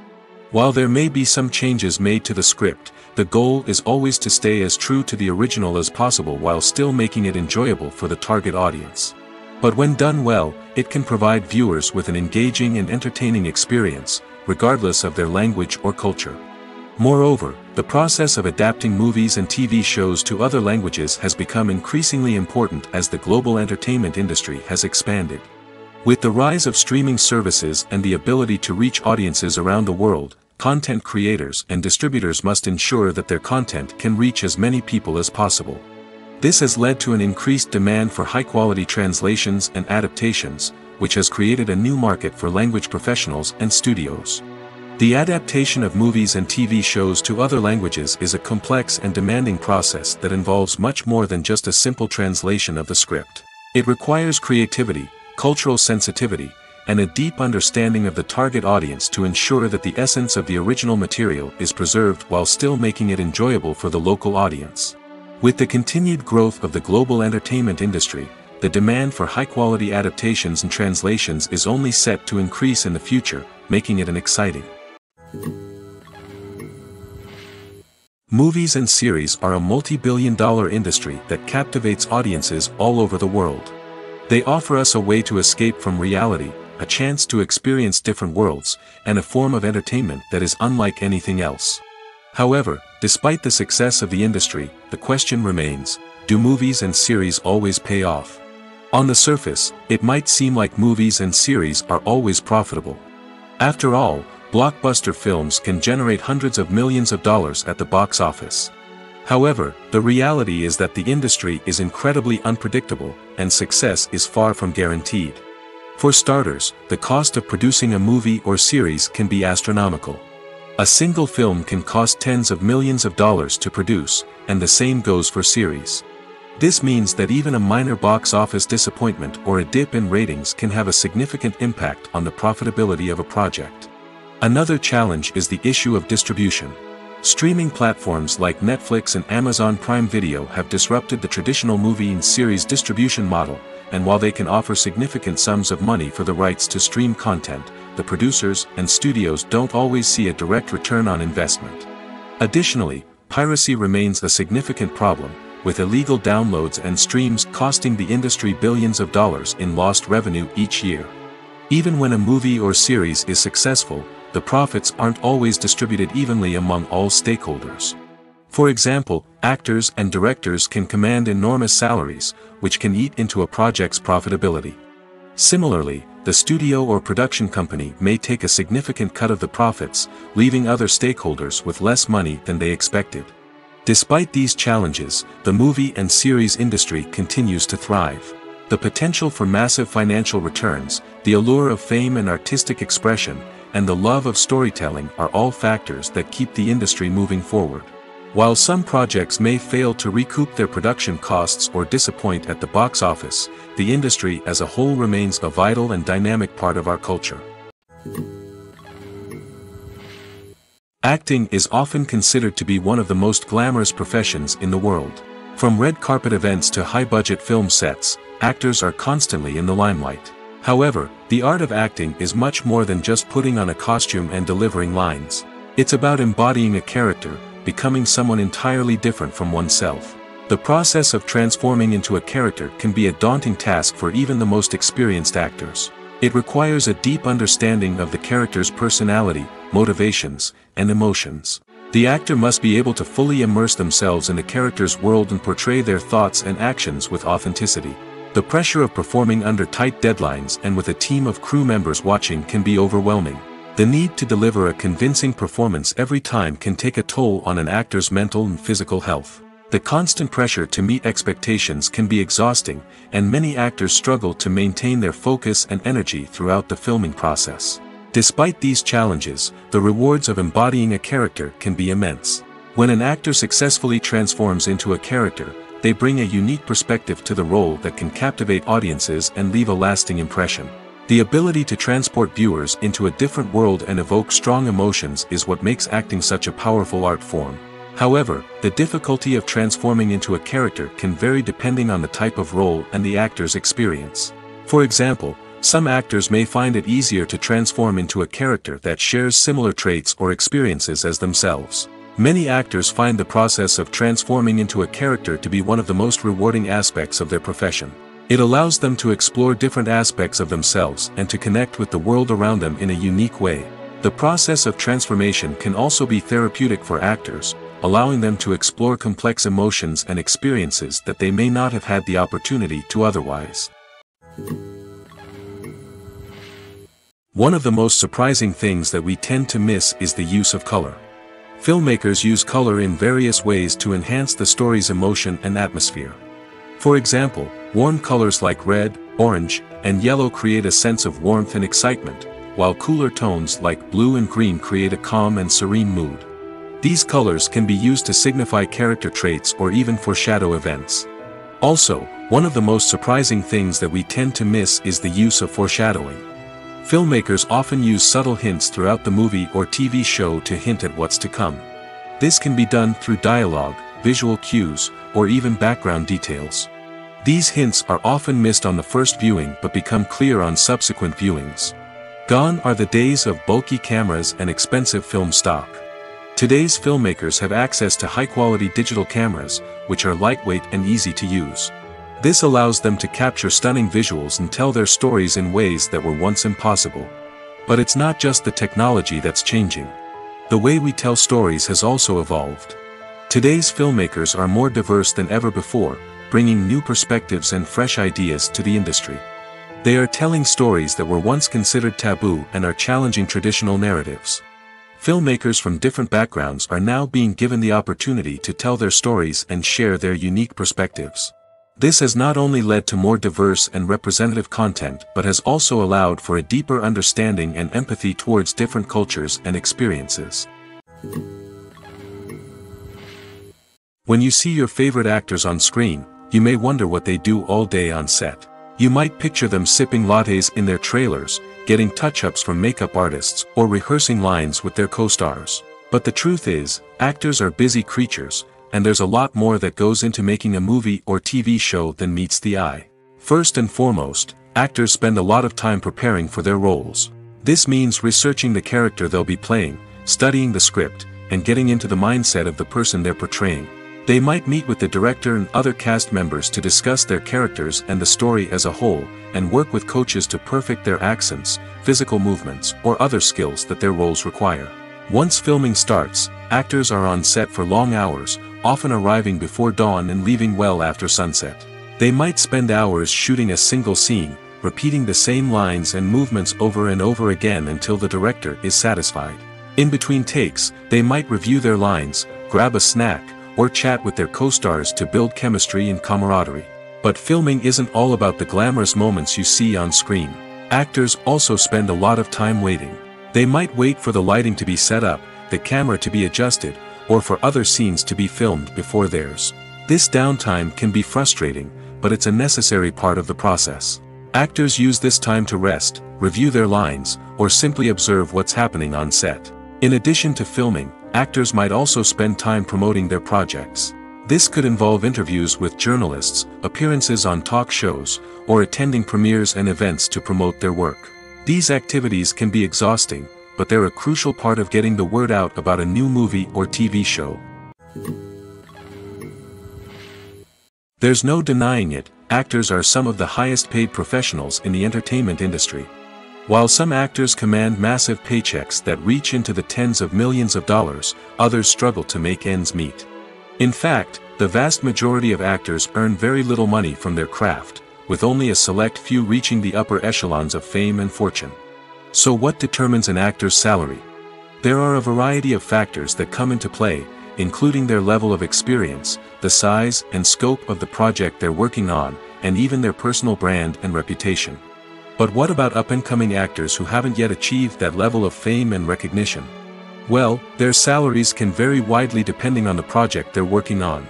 While there may be some changes made to the script, the goal is always to stay as true to the original as possible while still making it enjoyable for the target audience. But when done well, it can provide viewers with an engaging and entertaining experience, regardless of their language or culture. Moreover, the process of adapting movies and TV shows to other languages has become increasingly important as the global entertainment industry has expanded. With the rise of streaming services and the ability to reach audiences around the world, content creators and distributors must ensure that their content can reach as many people as possible. This has led to an increased demand for high-quality translations and adaptations, which has created a new market for language professionals and studios. The adaptation of movies and TV shows to other languages is a complex and demanding process that involves much more than just a simple translation of the script. It requires creativity, cultural sensitivity, and a deep understanding of the target audience to ensure that the essence of the original material is preserved while still making it enjoyable for the local audience. With the continued growth of the global entertainment industry, the demand for high-quality adaptations and translations is only set to increase in the future, making it an exciting. Movies and series are a multi-billion-dollar industry that captivates audiences all over the world. They offer us a way to escape from reality, a chance to experience different worlds, and a form of entertainment that is unlike anything else. However, despite the success of the industry, the question remains, do movies and series always pay off? On the surface, it might seem like movies and series are always profitable. After all, blockbuster films can generate hundreds of millions of dollars at the box office. However, the reality is that the industry is incredibly unpredictable, and success is far from guaranteed. For starters, the cost of producing a movie or series can be astronomical. A single film can cost tens of millions of dollars to produce, and the same goes for series. This means that even a minor box office disappointment or a dip in ratings can have a significant impact on the profitability of a project. Another challenge is the issue of distribution. Streaming platforms like Netflix and Amazon Prime Video have disrupted the traditional movie and series distribution model, and while they can offer significant sums of money for the rights to stream content, the producers and studios don't always see a direct return on investment. Additionally, piracy remains a significant problem, with illegal downloads and streams costing the industry billions of dollars in lost revenue each year. Even when a movie or series is successful, the profits aren't always distributed evenly among all stakeholders. For example, actors and directors can command enormous salaries, which can eat into a project's profitability. Similarly, the studio or production company may take a significant cut of the profits, leaving other stakeholders with less money than they expected. Despite these challenges, the movie and series industry continues to thrive. The potential for massive financial returns, the allure of fame and artistic expression, and the love of storytelling are all factors that keep the industry moving forward. While some projects may fail to recoup their production costs or disappoint at the box office, the industry as a whole remains a vital and dynamic part of our culture. Acting is often considered to be one of the most glamorous professions in the world. From red carpet events to high-budget film sets, actors are constantly in the limelight. However, the art of acting is much more than just putting on a costume and delivering lines. It's about embodying a character, becoming someone entirely different from oneself. The process of transforming into a character can be a daunting task for even the most experienced actors. It requires a deep understanding of the character's personality, motivations, and emotions. The actor must be able to fully immerse themselves in the character's world and portray their thoughts and actions with authenticity. The pressure of performing under tight deadlines and with a team of crew members watching can be overwhelming. The need to deliver a convincing performance every time can take a toll on an actor's mental and physical health. The constant pressure to meet expectations can be exhausting, and many actors struggle to maintain their focus and energy throughout the filming process. Despite these challenges, the rewards of embodying a character can be immense. When an actor successfully transforms into a character, they bring a unique perspective to the role that can captivate audiences and leave a lasting impression. The ability to transport viewers into a different world and evoke strong emotions is what makes acting such a powerful art form. However, the difficulty of transforming into a character can vary depending on the type of role and the actor's experience. For example, some actors may find it easier to transform into a character that shares similar traits or experiences as themselves. Many actors find the process of transforming into a character to be one of the most rewarding aspects of their profession. It allows them to explore different aspects of themselves and to connect with the world around them in a unique way. The process of transformation can also be therapeutic for actors, allowing them to explore complex emotions and experiences that they may not have had the opportunity to otherwise. One of the most surprising things that we tend to miss is the use of color. Filmmakers use color in various ways to enhance the story's emotion and atmosphere. For example, warm colors like red, orange, and yellow create a sense of warmth and excitement, while cooler tones like blue and green create a calm and serene mood. These colors can be used to signify character traits or even foreshadow events. Also, one of the most surprising things that we tend to miss is the use of foreshadowing. Filmmakers often use subtle hints throughout the movie or TV show to hint at what's to come. This can be done through dialogue, visual cues, or even background details. These hints are often missed on the first viewing but become clear on subsequent viewings. Gone are the days of bulky cameras and expensive film stock. Today's filmmakers have access to high-quality digital cameras, which are lightweight and easy to use. This allows them to capture stunning visuals and tell their stories in ways that were once impossible. But it's not just the technology that's changing. The way we tell stories has also evolved. Today's filmmakers are more diverse than ever before, bringing new perspectives and fresh ideas to the industry. They are telling stories that were once considered taboo and are challenging traditional narratives. Filmmakers from different backgrounds are now being given the opportunity to tell their stories and share their unique perspectives. This has not only led to more diverse and representative content but has also allowed for a deeper understanding and empathy towards different cultures and experiences. When you see your favorite actors on screen, you may wonder what they do all day on set. You might picture them sipping lattes in their trailers, getting touch-ups from makeup artists, or rehearsing lines with their co-stars. But the truth is, actors are busy creatures, and there's a lot more that goes into making a movie or TV show than meets the eye. First and foremost, actors spend a lot of time preparing for their roles. This means researching the character they'll be playing, studying the script, and getting into the mindset of the person they're portraying. They might meet with the director and other cast members to discuss their characters and the story as a whole, and work with coaches to perfect their accents, physical movements, or other skills that their roles require. Once filming starts, actors are on set for long hours, often arriving before dawn and leaving well after sunset. They might spend hours shooting a single scene, repeating the same lines and movements over and over again until the director is satisfied. In between takes, they might review their lines, grab a snack, or chat with their co-stars to build chemistry and camaraderie. But filming isn't all about the glamorous moments you see on screen. Actors also spend a lot of time waiting. They might wait for the lighting to be set up, the camera to be adjusted, or for other scenes to be filmed before theirs. This downtime can be frustrating, but it's a necessary part of the process. Actors use this time to rest, review their lines, or simply observe what's happening on set. In addition to filming, actors might also spend time promoting their projects. This could involve interviews with journalists, appearances on talk shows, or attending premieres and events to promote their work. These activities can be exhausting, but they're a crucial part of getting the word out about a new movie or TV show. There's no denying it, actors are some of the highest paid professionals in the entertainment industry. While some actors command massive paychecks that reach into the tens of millions of dollars, others struggle to make ends meet. In fact, the vast majority of actors earn very little money from their craft, with only a select few reaching the upper echelons of fame and fortune. So what determines an actor's salary? There are a variety of factors that come into play, including their level of experience, the size and scope of the project they're working on, and even their personal brand and reputation. But what about up-and-coming actors who haven't yet achieved that level of fame and recognition? Well, their salaries can vary widely depending on the project they're working on.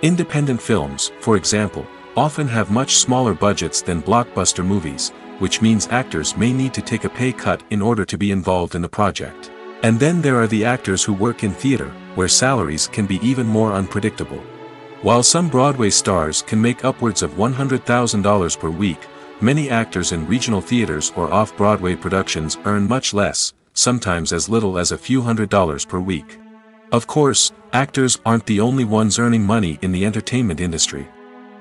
Independent films, for example, often have much smaller budgets than blockbuster movies, which means actors may need to take a pay cut in order to be involved in the project. And then there are the actors who work in theater, where salaries can be even more unpredictable. While some Broadway stars can make upwards of $100,000 per week, many actors in regional theaters or off-Broadway productions earn much less, sometimes as little as a few $100s per week. Of course, actors aren't the only ones earning money in the entertainment industry.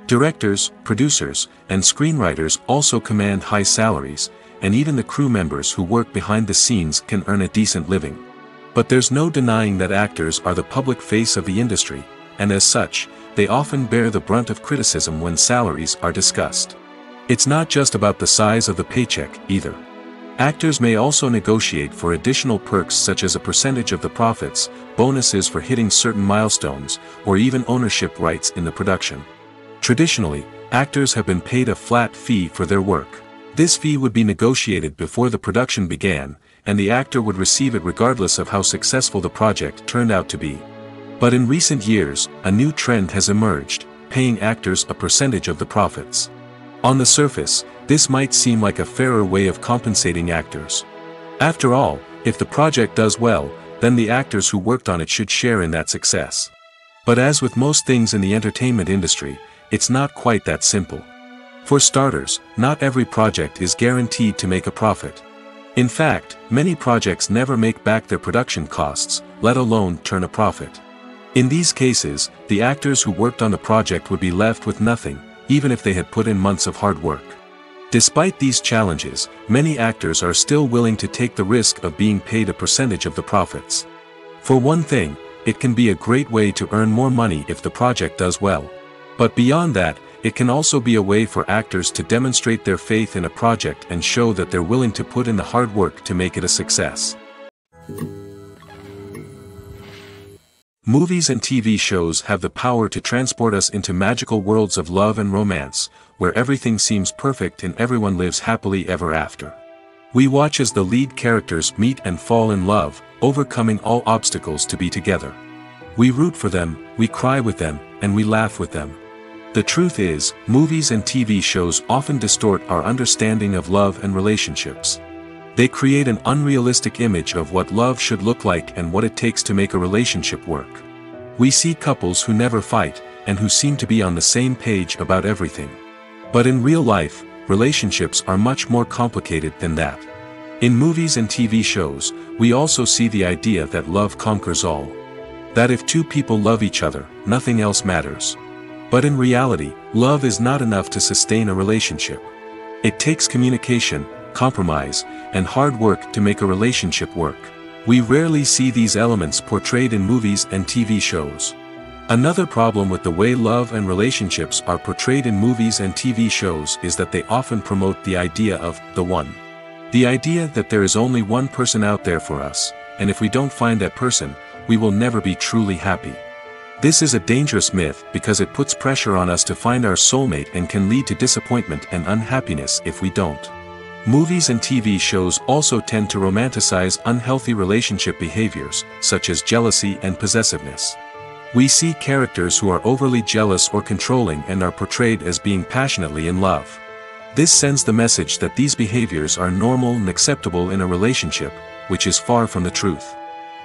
Directors, producers, and screenwriters also command high salaries, and even the crew members who work behind the scenes can earn a decent living. But there's no denying that actors are the public face of the industry, and as such, they often bear the brunt of criticism when salaries are discussed. It's not just about the size of the paycheck, either. Actors may also negotiate for additional perks such as a percentage of the profits, bonuses for hitting certain milestones, or even ownership rights in the production. Traditionally, actors have been paid a flat fee for their work. This fee would be negotiated before the production began, and the actor would receive it regardless of how successful the project turned out to be. But in recent years, a new trend has emerged, paying actors a percentage of the profits. On the surface, this might seem like a fairer way of compensating actors. After all, if the project does well, then the actors who worked on it should share in that success. But as with most things in the entertainment industry, it's not quite that simple. For starters, not every project is guaranteed to make a profit. In fact, many projects never make back their production costs, let alone turn a profit. In these cases, the actors who worked on the project would be left with nothing, even if they had put in months of hard work. Despite these challenges, many actors are still willing to take the risk of being paid a percentage of the profits. For one thing, it can be a great way to earn more money if the project does well. But beyond that, it can also be a way for actors to demonstrate their faith in a project and show that they're willing to put in the hard work to make it a success. Movies and TV shows have the power to transport us into magical worlds of love and romance, where everything seems perfect and everyone lives happily ever after. We watch as the lead characters meet and fall in love, overcoming all obstacles to be together. We root for them, we cry with them, and we laugh with them. The truth is, movies and TV shows often distort our understanding of love and relationships. They create an unrealistic image of what love should look like and what it takes to make a relationship work. We see couples who never fight, and who seem to be on the same page about everything. But in real life, relationships are much more complicated than that. In movies and TV shows, we also see the idea that love conquers all. That if two people love each other, nothing else matters. But in reality, love is not enough to sustain a relationship. It takes communication, compromise, and hard work to make a relationship work. We rarely see these elements portrayed in movies and TV shows. Another problem with the way love and relationships are portrayed in movies and TV shows is that they often promote the idea of the one. The idea that there is only one person out there for us, and if we don't find that person, we will never be truly happy. This is a dangerous myth because it puts pressure on us to find our soulmate and can lead to disappointment and unhappiness if we don't. Movies and TV shows also tend to romanticize unhealthy relationship behaviors, such as jealousy and possessiveness. We see characters who are overly jealous or controlling and are portrayed as being passionately in love. This sends the message that these behaviors are normal and acceptable in a relationship, which is far from the truth.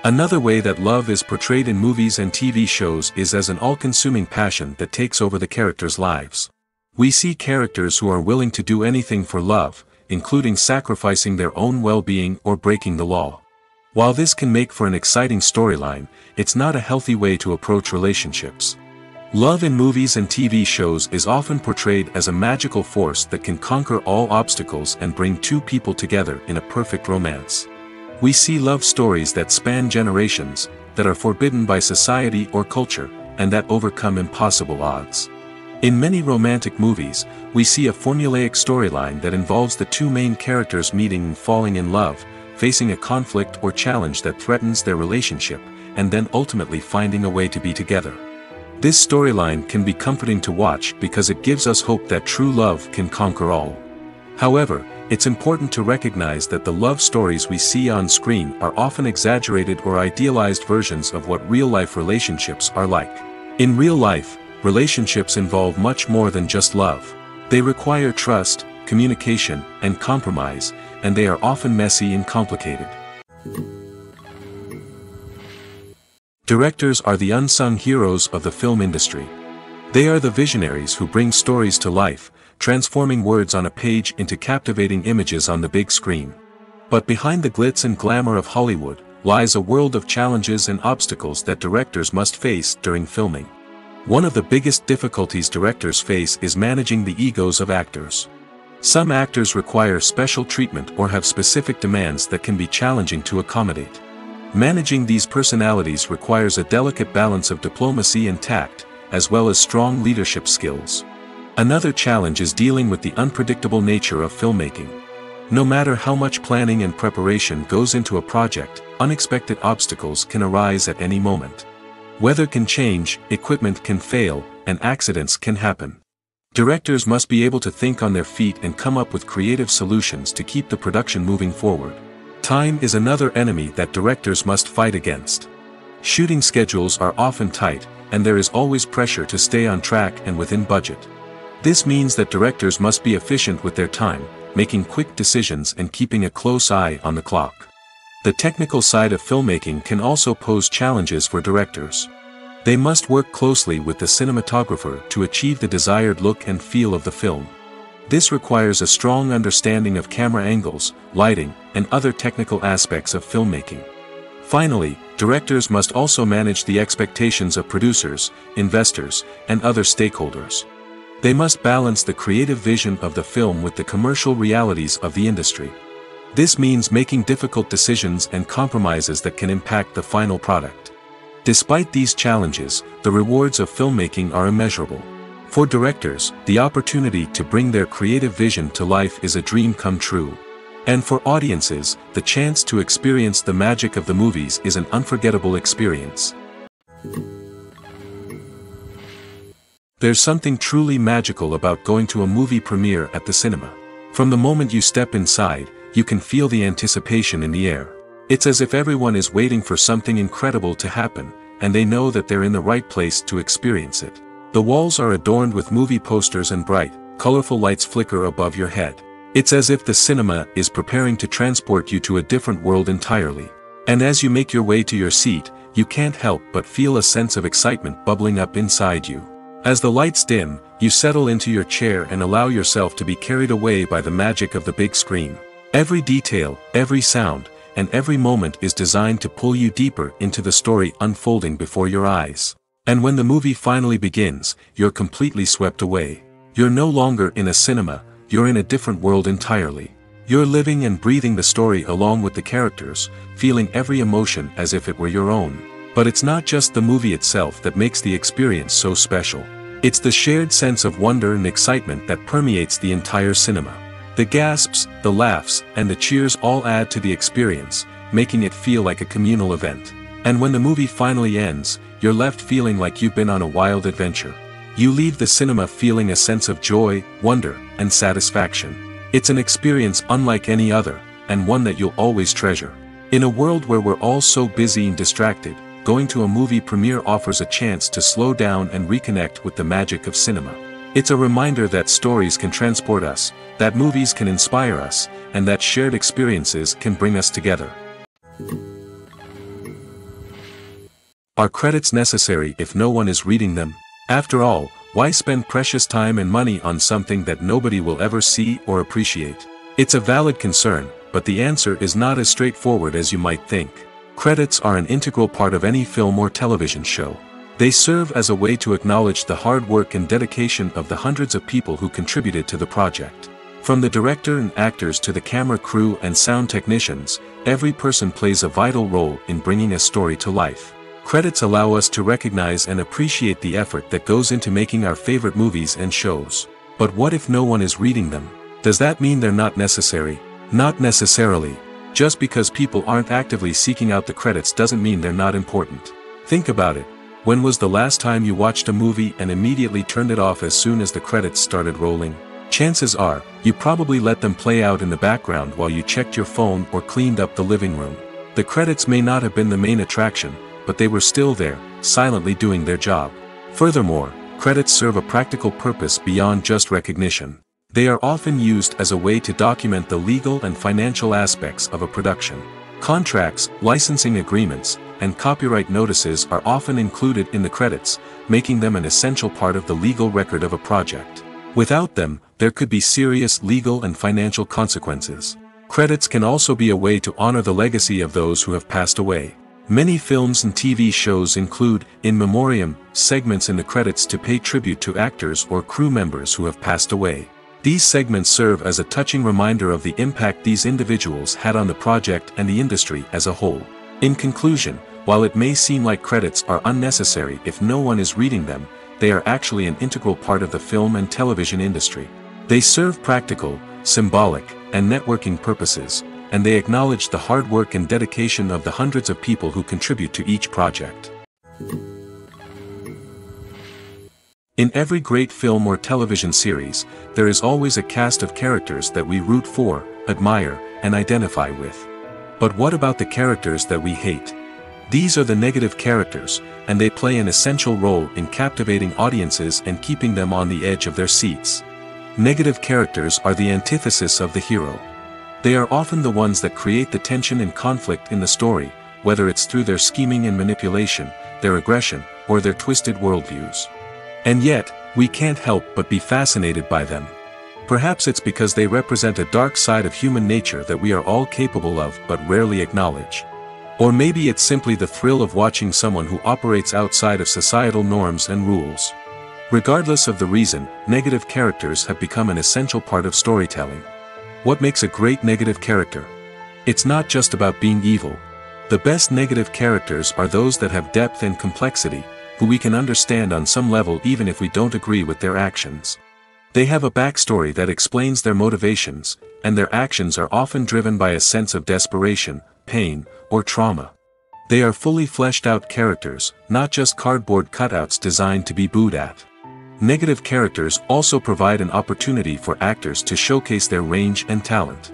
Another way that love is portrayed in movies and TV shows is as an all-consuming passion that takes over the characters' lives. We see characters who are willing to do anything for love, including sacrificing their own well-being or breaking the law. While this can make for an exciting storyline, it's not a healthy way to approach relationships. Love in movies and TV shows is often portrayed as a magical force that can conquer all obstacles and bring two people together in a perfect romance. We see love stories that span generations, that are forbidden by society or culture, and that overcome impossible odds. In many romantic movies, we see a formulaic storyline that involves the two main characters meeting and falling in love, facing a conflict or challenge that threatens their relationship, and then ultimately finding a way to be together. This storyline can be comforting to watch because it gives us hope that true love can conquer all. However, it's important to recognize that the love stories we see on screen are often exaggerated or idealized versions of what real-life relationships are like. In real life, relationships involve much more than just love. They require trust, communication, and compromise, and they are often messy and complicated. Directors are the unsung heroes of the film industry. They are the visionaries who bring stories to life, transforming words on a page into captivating images on the big screen. But behind the glitz and glamour of Hollywood, lies a world of challenges and obstacles that directors must face during filming. One of the biggest difficulties directors face is managing the egos of actors. Some actors require special treatment or have specific demands that can be challenging to accommodate. Managing these personalities requires a delicate balance of diplomacy and tact, as well as strong leadership skills. Another challenge is dealing with the unpredictable nature of filmmaking. No matter how much planning and preparation goes into a project, unexpected obstacles can arise at any moment. Weather can change, equipment can fail, and accidents can happen. Directors must be able to think on their feet and come up with creative solutions to keep the production moving forward. Time is another enemy that directors must fight against. Shooting schedules are often tight, and there is always pressure to stay on track and within budget. This means that directors must be efficient with their time, making quick decisions and keeping a close eye on the clock. The technical side of filmmaking can also pose challenges for directors. They must work closely with the cinematographer to achieve the desired look and feel of the film. This requires a strong understanding of camera angles, lighting, and other technical aspects of filmmaking. Finally, directors must also manage the expectations of producers, investors, and other stakeholders. They must balance the creative vision of the film with the commercial realities of the industry. This means making difficult decisions and compromises that can impact the final product. Despite these challenges, the rewards of filmmaking are immeasurable. For directors, the opportunity to bring their creative vision to life is a dream come true. And for audiences, the chance to experience the magic of the movies is an unforgettable experience. There's something truly magical about going to a movie premiere at the cinema. From the moment you step inside, you can feel the anticipation in the air. It's as if everyone is waiting for something incredible to happen, and they know that they're in the right place to experience it. The walls are adorned with movie posters and bright, colorful lights flicker above your head. It's as if the cinema is preparing to transport you to a different world entirely. And as you make your way to your seat, you can't help but feel a sense of excitement bubbling up inside you. As the lights dim, you settle into your chair and allow yourself to be carried away by the magic of the big screen. Every detail, every sound, and every moment is designed to pull you deeper into the story unfolding before your eyes. And when the movie finally begins, you're completely swept away. You're no longer in a cinema, you're in a different world entirely. You're living and breathing the story along with the characters, feeling every emotion as if it were your own. But it's not just the movie itself that makes the experience so special. It's the shared sense of wonder and excitement that permeates the entire cinema. The gasps, the laughs, and the cheers all add to the experience, making it feel like a communal event. And when the movie finally ends, you're left feeling like you've been on a wild adventure. You leave the cinema feeling a sense of joy, wonder, and satisfaction. It's an experience unlike any other, and one that you'll always treasure. In a world where we're all so busy and distracted, going to a movie premiere offers a chance to slow down and reconnect with the magic of cinema. It's a reminder that stories can transport us, that movies can inspire us, and that shared experiences can bring us together. Are credits necessary if no one is reading them? After all, why spend precious time and money on something that nobody will ever see or appreciate? It's a valid concern, but the answer is not as straightforward as you might think. Credits are an integral part of any film or television show. They serve as a way to acknowledge the hard work and dedication of the hundreds of people who contributed to the project. From the director and actors to the camera crew and sound technicians, every person plays a vital role in bringing a story to life. Credits allow us to recognize and appreciate the effort that goes into making our favorite movies and shows. But what if no one is reading them? Does that mean they're not necessary? Not necessarily. Just because people aren't actively seeking out the credits doesn't mean they're not important. Think about it. When was the last time you watched a movie and immediately turned it off as soon as the credits started rolling? Chances are, you probably let them play out in the background while you checked your phone or cleaned up the living room. The credits may not have been the main attraction, but they were still there, silently doing their job. Furthermore, credits serve a practical purpose beyond just recognition. They are often used as a way to document the legal and financial aspects of a production. Contracts, licensing agreements, and copyright notices are often included in the credits, making them an essential part of the legal record of a project. Without them, there could be serious legal and financial consequences. Credits can also be a way to honor the legacy of those who have passed away. Many films and TV shows include, in memoriam, segments in the credits to pay tribute to actors or crew members who have passed away. These segments serve as a touching reminder of the impact these individuals had on the project and the industry as a whole. In conclusion, while it may seem like credits are unnecessary if no one is reading them, they are actually an integral part of the film and television industry. They serve practical, symbolic, and networking purposes, and they acknowledge the hard work and dedication of the hundreds of people who contribute to each project. In every great film or television series, there is always a cast of characters that we root for, admire, and identify with. But what about the characters that we hate? These are the negative characters, and they play an essential role in captivating audiences and keeping them on the edge of their seats. Negative characters are the antithesis of the hero. They are often the ones that create the tension and conflict in the story, whether it's through their scheming and manipulation, their aggression, or their twisted worldviews. And yet, we can't help but be fascinated by them. Perhaps it's because they represent a dark side of human nature that we are all capable of but rarely acknowledge. Or maybe it's simply the thrill of watching someone who operates outside of societal norms and rules. Regardless of the reason, negative characters have become an essential part of storytelling. What makes a great negative character? It's not just about being evil. The best negative characters are those that have depth and complexity, who we can understand on some level even if we don't agree with their actions. They have a backstory that explains their motivations, and their actions are often driven by a sense of desperation, pain, or trauma. They are fully fleshed out characters, not just cardboard cutouts designed to be booed at. Negative characters also provide an opportunity for actors to showcase their range and talent.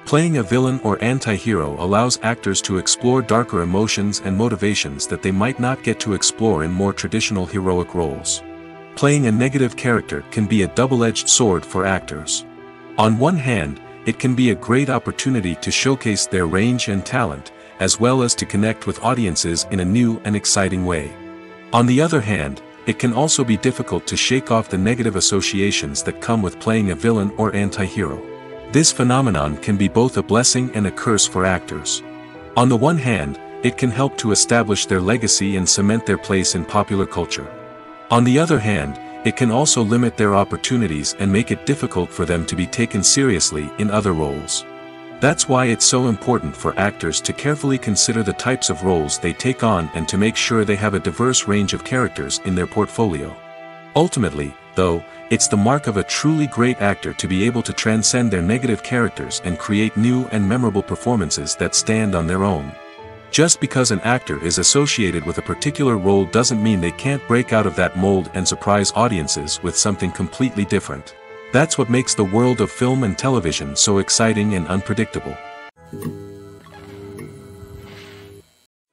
Playing a villain or anti-hero allows actors to explore darker emotions and motivations that they might not get to explore in more traditional heroic roles. Playing a negative character can be a double-edged sword for actors. On one hand, it can be a great opportunity to showcase their range and talent, as well as to connect with audiences in a new and exciting way. On the other hand, it can also be difficult to shake off the negative associations that come with playing a villain or anti-hero. This phenomenon can be both a blessing and a curse for actors. On the one hand, it can help to establish their legacy and cement their place in popular culture. On the other hand, it can also limit their opportunities and make it difficult for them to be taken seriously in other roles. That's why it's so important for actors to carefully consider the types of roles they take on and to make sure they have a diverse range of characters in their portfolio. Ultimately, though, it's the mark of a truly great actor to be able to transcend their negative characters and create new and memorable performances that stand on their own. Just because an actor is associated with a particular role doesn't mean they can't break out of that mold and surprise audiences with something completely different. That's what makes the world of film and television so exciting and unpredictable.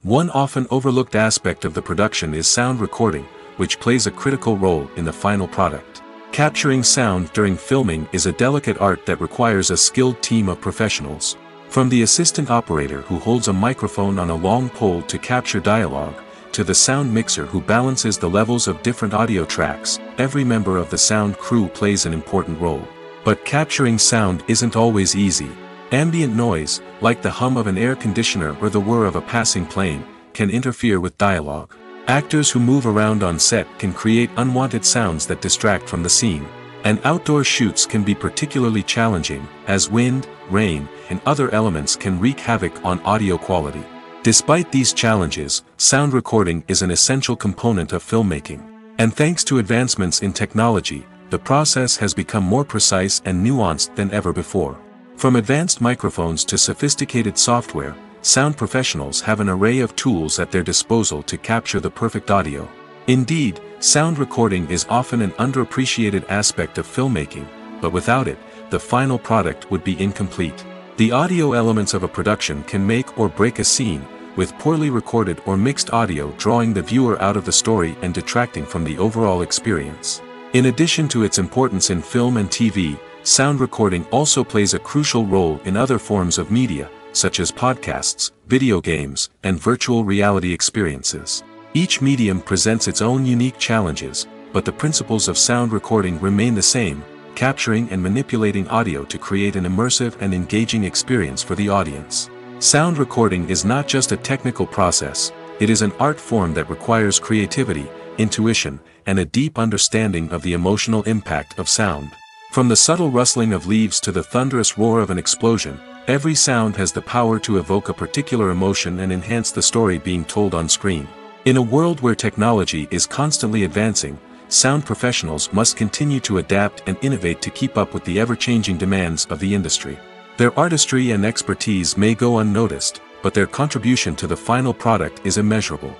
One often overlooked aspect of the production is sound recording, which plays a critical role in the final product. Capturing sound during filming is a delicate art that requires a skilled team of professionals. From the assistant operator who holds a microphone on a long pole to capture dialogue, to the sound mixer who balances the levels of different audio tracks, every member of the sound crew plays an important role. But capturing sound isn't always easy. Ambient noise, like the hum of an air conditioner or the whir of a passing plane, can interfere with dialogue. Actors who move around on set can create unwanted sounds that distract from the scene. And outdoor shoots can be particularly challenging, as wind, rain, and other elements can wreak havoc on audio quality. Despite these challenges, sound recording is an essential component of filmmaking. And thanks to advancements in technology, the process has become more precise and nuanced than ever before. From advanced microphones to sophisticated software, sound professionals have an array of tools at their disposal to capture the perfect audio. Indeed, sound recording is often an underappreciated aspect of filmmaking, but without it, the final product would be incomplete. The audio elements of a production can make or break a scene, with poorly recorded or mixed audio drawing the viewer out of the story and detracting from the overall experience. In addition to its importance in film and TV, sound recording also plays a crucial role in other forms of media, such as podcasts, video games, and virtual reality experiences. Each medium presents its own unique challenges, but the principles of sound recording remain the same, capturing and manipulating audio to create an immersive and engaging experience for the audience. Sound recording is not just a technical process, it is an art form that requires creativity, intuition, and a deep understanding of the emotional impact of sound. From the subtle rustling of leaves to the thunderous roar of an explosion, every sound has the power to evoke a particular emotion and enhance the story being told on screen. In a world where technology is constantly advancing, sound professionals must continue to adapt and innovate to keep up with the ever-changing demands of the industry. Their artistry and expertise may go unnoticed, but their contribution to the final product is immeasurable.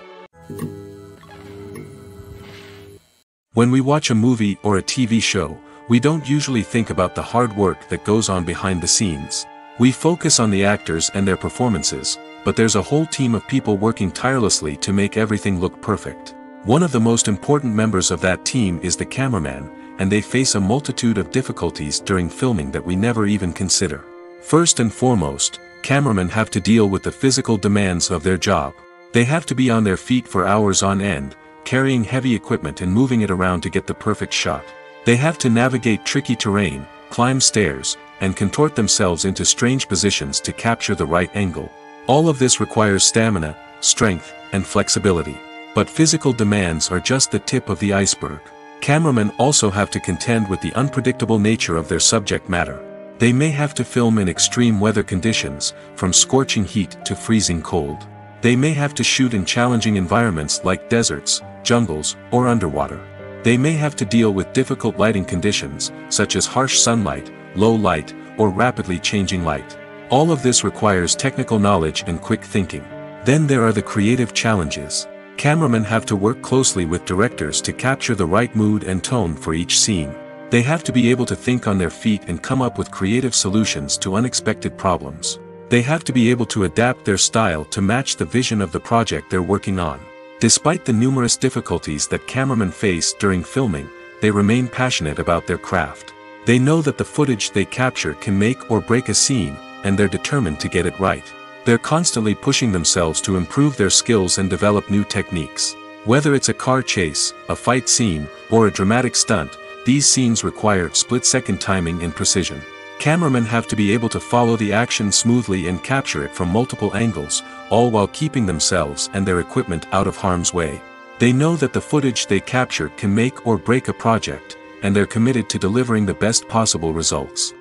When we watch a movie or a TV show, we don't usually think about the hard work that goes on behind the scenes. We focus on the actors and their performances, but there's a whole team of people working tirelessly to make everything look perfect. One of the most important members of that team is the cameraman, and they face a multitude of difficulties during filming that we never even consider. First and foremost, cameramen have to deal with the physical demands of their job. They have to be on their feet for hours on end, carrying heavy equipment and moving it around to get the perfect shot. They have to navigate tricky terrain, climb stairs, and contort themselves into strange positions to capture the right angle. All of this requires stamina, strength, and flexibility. But physical demands are just the tip of the iceberg. Cameramen also have to contend with the unpredictable nature of their subject matter. They may have to film in extreme weather conditions, from scorching heat to freezing cold. They may have to shoot in challenging environments like deserts, jungles, or underwater. They may have to deal with difficult lighting conditions, such as harsh sunlight, low light, or rapidly changing light. All of this requires technical knowledge and quick thinking. Then there are the creative challenges. Cameramen have to work closely with directors to capture the right mood and tone for each scene. They have to be able to think on their feet and come up with creative solutions to unexpected problems. They have to be able to adapt their style to match the vision of the project they're working on. Despite the numerous difficulties that cameramen face during filming, they remain passionate about their craft. They know that the footage they capture can make or break a scene, and they're determined to get it right. They're constantly pushing themselves to improve their skills and develop new techniques. Whether it's a car chase, a fight scene, or a dramatic stunt, these scenes require split-second timing and precision. Cameramen have to be able to follow the action smoothly and capture it from multiple angles, all while keeping themselves and their equipment out of harm's way. They know that the footage they capture can make or break a project, and they're committed to delivering the best possible results.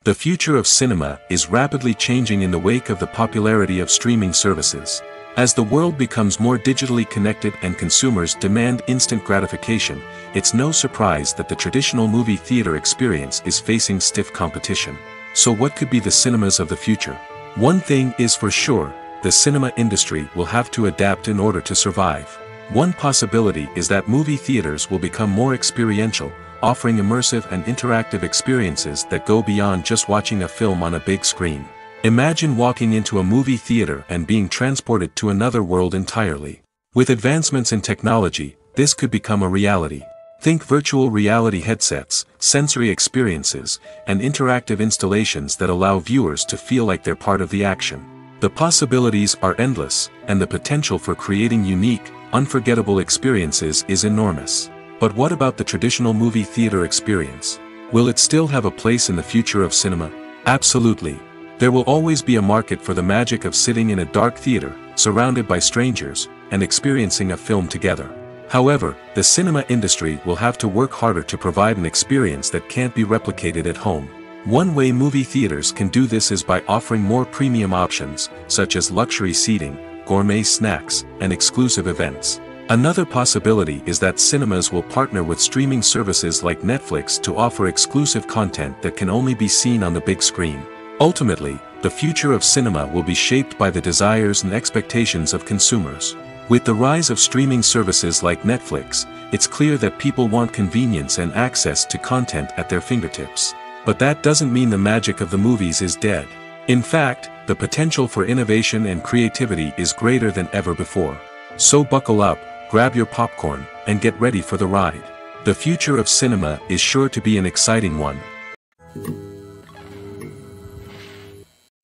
The future of cinema is rapidly changing in the wake of the popularity of streaming services. As the world becomes more digitally connected and consumers demand instant gratification, it's no surprise that the traditional movie theater experience is facing stiff competition. So what could be the cinemas of the future? One thing is for sure, the cinema industry will have to adapt in order to survive. One possibility is that movie theaters will become more experiential, offering immersive and interactive experiences that go beyond just watching a film on a big screen. Imagine walking into a movie theater and being transported to another world entirely. With advancements in technology, this could become a reality. Think virtual reality headsets, sensory experiences, and interactive installations that allow viewers to feel like they're part of the action. The possibilities are endless, and the potential for creating unique, unforgettable experiences is enormous. But what about the traditional movie theater experience? Will it still have a place in the future of cinema? Absolutely. There will always be a market for the magic of sitting in a dark theater, surrounded by strangers, and experiencing a film together. However, the cinema industry will have to work harder to provide an experience that can't be replicated at home. One way movie theaters can do this is by offering more premium options, such as luxury seating, gourmet snacks, and exclusive events. Another possibility is that cinemas will partner with streaming services like Netflix to offer exclusive content that can only be seen on the big screen. Ultimately, the future of cinema will be shaped by the desires and expectations of consumers. With the rise of streaming services like Netflix, it's clear that people want convenience and access to content at their fingertips. But that doesn't mean the magic of the movies is dead. In fact, the potential for innovation and creativity is greater than ever before. So buckle up, grab your popcorn, and get ready for the ride. The future of cinema is sure to be an exciting one.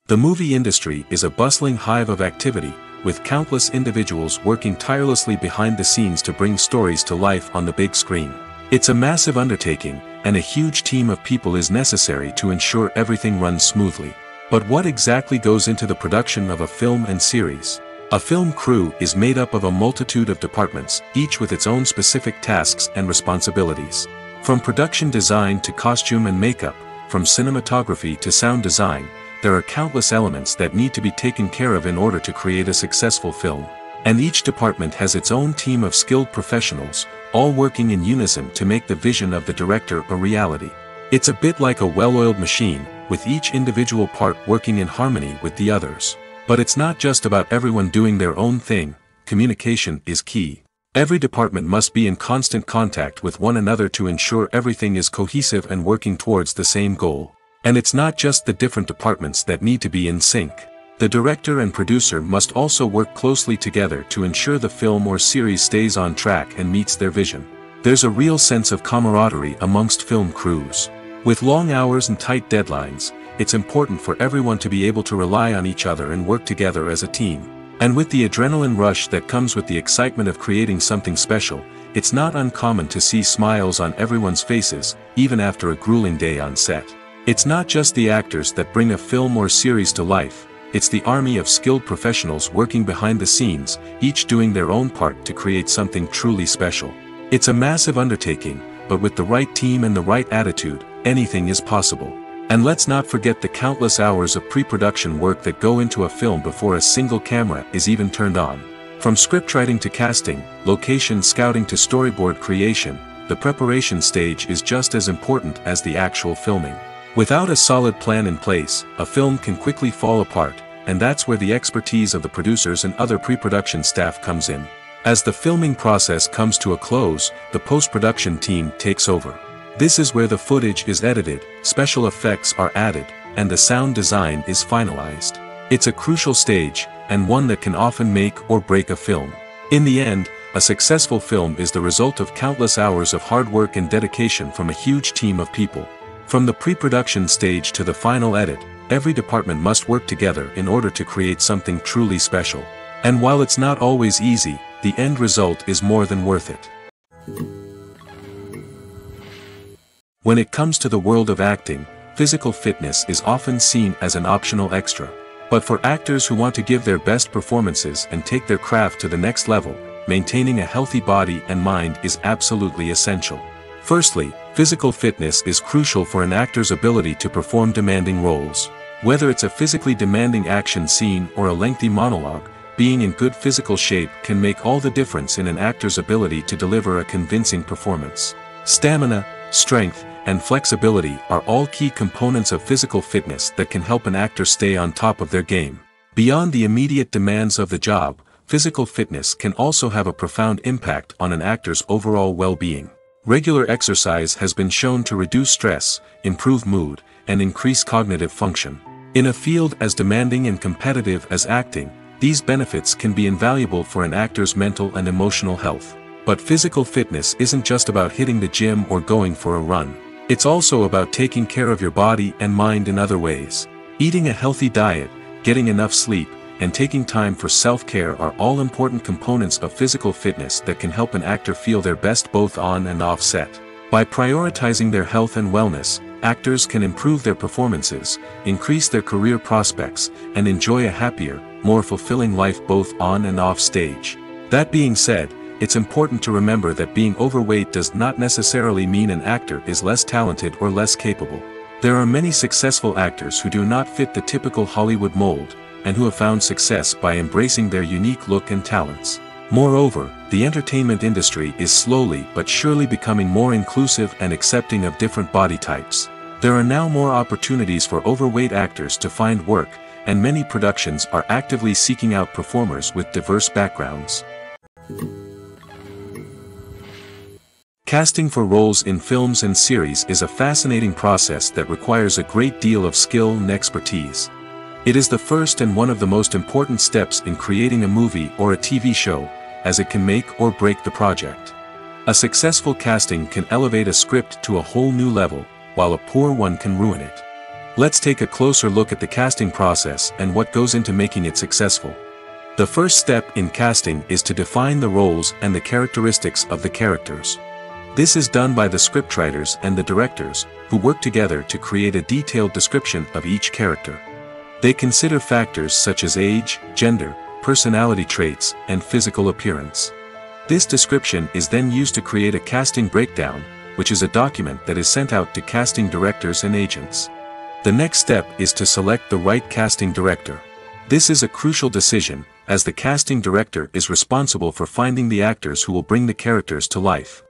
The movie industry is a bustling hive of activity, with countless individuals working tirelessly behind the scenes to bring stories to life on the big screen. It's a massive undertaking, and a huge team of people is necessary to ensure everything runs smoothly. But what exactly goes into the production of a film and series? A film crew is made up of a multitude of departments, each with its own specific tasks and responsibilities. From production design to costume and makeup, from cinematography to sound design, there are countless elements that need to be taken care of in order to create a successful film. And each department has its own team of skilled professionals, all working in unison to make the vision of the director a reality. It's a bit like a well-oiled machine, with each individual part working in harmony with the others. But it's not just about everyone doing their own thing. Communication is key. Every department must be in constant contact with one another to ensure everything is cohesive and working towards the same goal. And it's not just the different departments that need to be in sync. The director and producer must also work closely together to ensure the film or series stays on track and meets their vision. There's a real sense of camaraderie amongst film crews. With long hours and tight deadlines, it's important for everyone to be able to rely on each other and work together as a team. And with the adrenaline rush that comes with the excitement of creating something special, it's not uncommon to see smiles on everyone's faces, even after a grueling day on set. It's not just the actors that bring a film or series to life, it's the army of skilled professionals working behind the scenes, each doing their own part to create something truly special. It's a massive undertaking, but with the right team and the right attitude, anything is possible. And let's not forget the countless hours of pre-production work that go into a film before a single camera is even turned on. From scriptwriting to casting, location scouting to storyboard creation, the preparation stage is just as important as the actual filming. Without a solid plan in place, a film can quickly fall apart, and that's where the expertise of the producers and other pre-production staff comes in. As the filming process comes to a close, the post-production team takes over. This is where the footage is edited, special effects are added, and the sound design is finalized. It's a crucial stage, and one that can often make or break a film. In the end, a successful film is the result of countless hours of hard work and dedication from a huge team of people. From the pre-production stage to the final edit, every department must work together in order to create something truly special. And while it's not always easy, the end result is more than worth it. When it comes to the world of acting, physical fitness is often seen as an optional extra. But for actors who want to give their best performances and take their craft to the next level, maintaining a healthy body and mind is absolutely essential. Firstly, physical fitness is crucial for an actor's ability to perform demanding roles. Whether it's a physically demanding action scene or a lengthy monologue, being in good physical shape can make all the difference in an actor's ability to deliver a convincing performance. Stamina, strength, and flexibility are all key components of physical fitness that can help an actor stay on top of their game. Beyond the immediate demands of the job, physical fitness can also have a profound impact on an actor's overall well-being. Regular exercise has been shown to reduce stress, improve mood, and increase cognitive function. In a field as demanding and competitive as acting, these benefits can be invaluable for an actor's mental and emotional health. But physical fitness isn't just about hitting the gym or going for a run. It's also about taking care of your body and mind in other ways. Eating a healthy diet, getting enough sleep, and taking time for self-care are all important components of physical fitness that can help an actor feel their best both on and off set. By prioritizing their health and wellness, actors can improve their performances, increase their career prospects, and enjoy a happier, more fulfilling life both on and off stage. That being said, it's important to remember that being overweight does not necessarily mean an actor is less talented or less capable. There are many successful actors who do not fit the typical Hollywood mold, and who have found success by embracing their unique look and talents. Moreover, the entertainment industry is slowly but surely becoming more inclusive and accepting of different body types. There are now more opportunities for overweight actors to find work, and many productions are actively seeking out performers with diverse backgrounds. Casting for roles in films and series is a fascinating process that requires a great deal of skill and expertise. It is the first and one of the most important steps in creating a movie or a TV show, as it can make or break the project. A successful casting can elevate a script to a whole new level, while a poor one can ruin it. Let's take a closer look at the casting process and what goes into making it successful. The first step in casting is to define the roles and the characteristics of the characters. This is done by the scriptwriters and the directors, who work together to create a detailed description of each character. They consider factors such as age, gender, personality traits, and physical appearance. This description is then used to create a casting breakdown, which is a document that is sent out to casting directors and agents. The next step is to select the right casting director. This is a crucial decision, as the casting director is responsible for finding the actors who will bring the characters to life.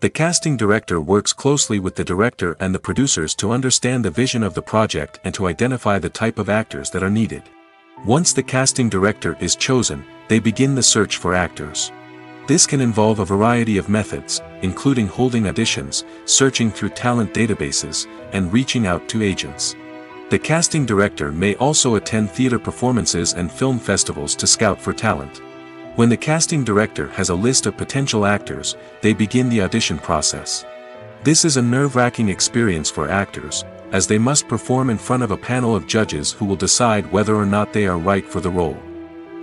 The casting director works closely with the director and the producers to understand the vision of the project and to identify the type of actors that are needed. Once the casting director is chosen, they begin the search for actors. This can involve a variety of methods, including holding auditions, searching through talent databases, and reaching out to agents. The casting director may also attend theater performances and film festivals to scout for talent. When the casting director has a list of potential actors, they begin the audition process. This is a nerve-wracking experience for actors, as they must perform in front of a panel of judges who will decide whether or not they are right for the role.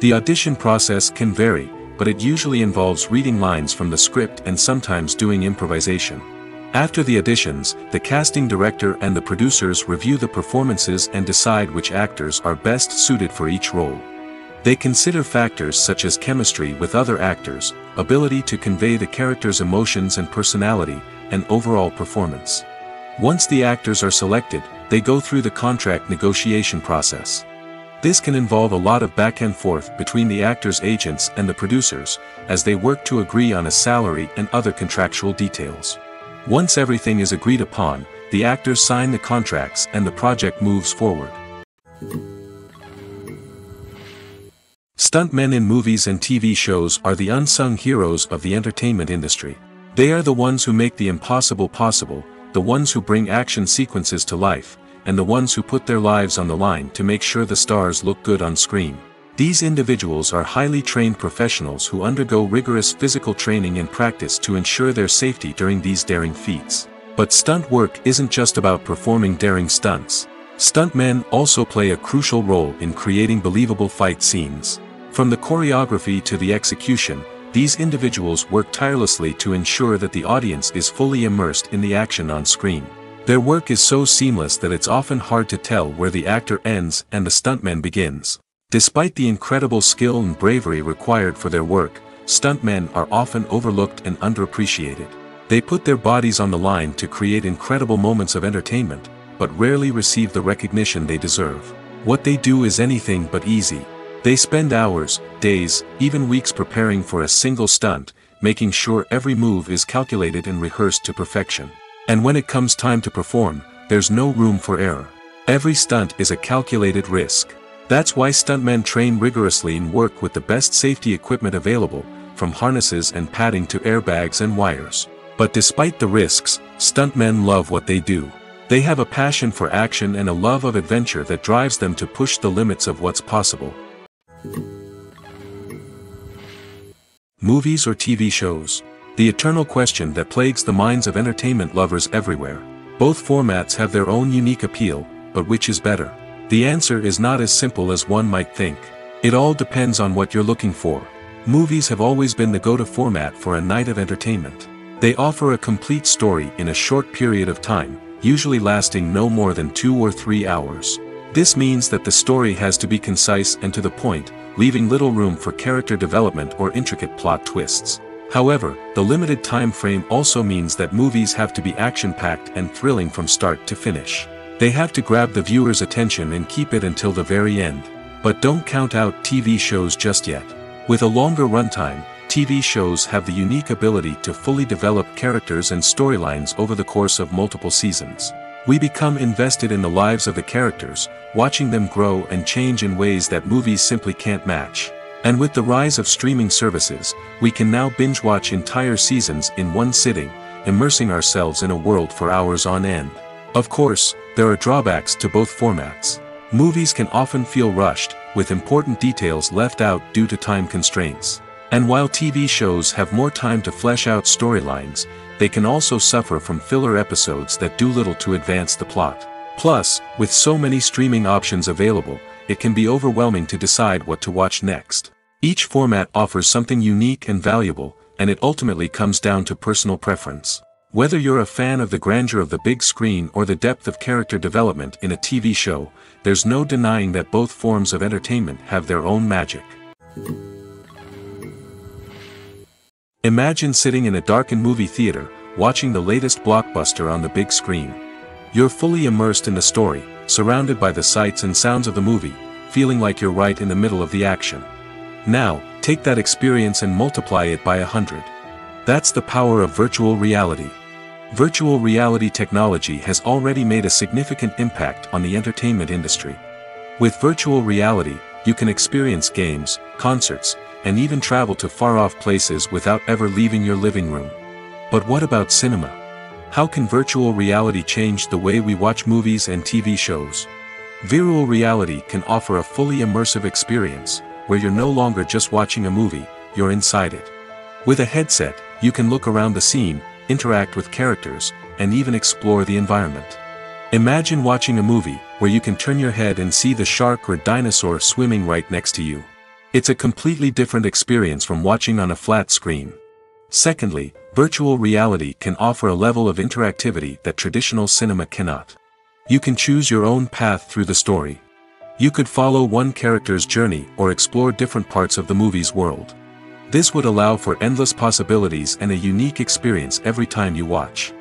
The audition process can vary, but it usually involves reading lines from the script and sometimes doing improvisation. After the auditions, the casting director and the producers review the performances and decide which actors are best suited for each role. They consider factors such as chemistry with other actors, ability to convey the character's emotions and personality, and overall performance. Once the actors are selected, they go through the contract negotiation process. This can involve a lot of back and forth between the actors' agents and the producers, as they work to agree on a salary and other contractual details. Once everything is agreed upon, the actors sign the contracts and the project moves forward. Stuntmen in movies and TV shows are the unsung heroes of the entertainment industry. They are the ones who make the impossible possible, the ones who bring action sequences to life, and the ones who put their lives on the line to make sure the stars look good on screen. These individuals are highly trained professionals who undergo rigorous physical training and practice to ensure their safety during these daring feats. But stunt work isn't just about performing daring stunts. Stuntmen also play a crucial role in creating believable fight scenes. From the choreography to the execution, these individuals work tirelessly to ensure that the audience is fully immersed in the action on screen. Their work is so seamless that it's often hard to tell where the actor ends and the stuntman begins. Despite the incredible skill and bravery required for their work, stuntmen are often overlooked and underappreciated. They put their bodies on the line to create incredible moments of entertainment, but rarely receive the recognition they deserve. What they do is anything but easy. They spend hours, days, even weeks preparing for a single stunt, making sure every move is calculated and rehearsed to perfection. And when it comes time to perform, there's no room for error. Every stunt is a calculated risk. That's why stuntmen train rigorously and work with the best safety equipment available, from harnesses and padding to airbags and wires. But despite the risks, stuntmen love what they do. They have a passion for action and a love of adventure that drives them to push the limits of what's possible. Movies or TV shows? The eternal question that plagues the minds of entertainment lovers everywhere. Both formats have their own unique appeal, but which is better? The answer is not as simple as one might think. It all depends on what you're looking for. Movies have always been the go-to format for a night of entertainment. They offer a complete story in a short period of time, usually lasting no more than 2 or 3 hours. This means that the story has to be concise and to the point, leaving little room for character development or intricate plot twists. However, the limited time frame also means that movies have to be action-packed and thrilling from start to finish. They have to grab the viewer's attention and keep it until the very end. But don't count out TV shows just yet. With a longer runtime, TV shows have the unique ability to fully develop characters and storylines over the course of multiple seasons. We become invested in the lives of the characters, watching them grow and change in ways that movies simply can't match. And with the rise of streaming services, we can now binge-watch entire seasons in one sitting, immersing ourselves in a world for hours on end. Of course, there are drawbacks to both formats. Movies can often feel rushed, with important details left out due to time constraints. And while TV shows have more time to flesh out storylines, they can also suffer from filler episodes that do little to advance the plot. Plus, with so many streaming options available, it can be overwhelming to decide what to watch next. Each format offers something unique and valuable, and it ultimately comes down to personal preference. Whether you're a fan of the grandeur of the big screen or the depth of character development in a TV show, there's no denying that both forms of entertainment have their own magic. Imagine sitting in a darkened movie theater, watching the latest blockbuster on the big screen. You're fully immersed in the story, surrounded by the sights and sounds of the movie, feeling like you're right in the middle of the action. Now, take that experience and multiply it by 100. That's the power of virtual reality. Virtual reality technology has already made a significant impact on the entertainment industry. With virtual reality, you can experience games, concerts, and even travel to far-off places without ever leaving your living room. But what about cinema? How can virtual reality change the way we watch movies and TV shows? Virtual reality can offer a fully immersive experience, where you're no longer just watching a movie, you're inside it. With a headset, you can look around the scene, interact with characters, and even explore the environment. Imagine watching a movie where you can turn your head and see the shark or dinosaur swimming right next to you. It's a completely different experience from watching on a flat screen. Secondly, virtual reality can offer a level of interactivity that traditional cinema cannot. You can choose your own path through the story. You could follow one character's journey or explore different parts of the movie's world. This would allow for endless possibilities and a unique experience every time you watch.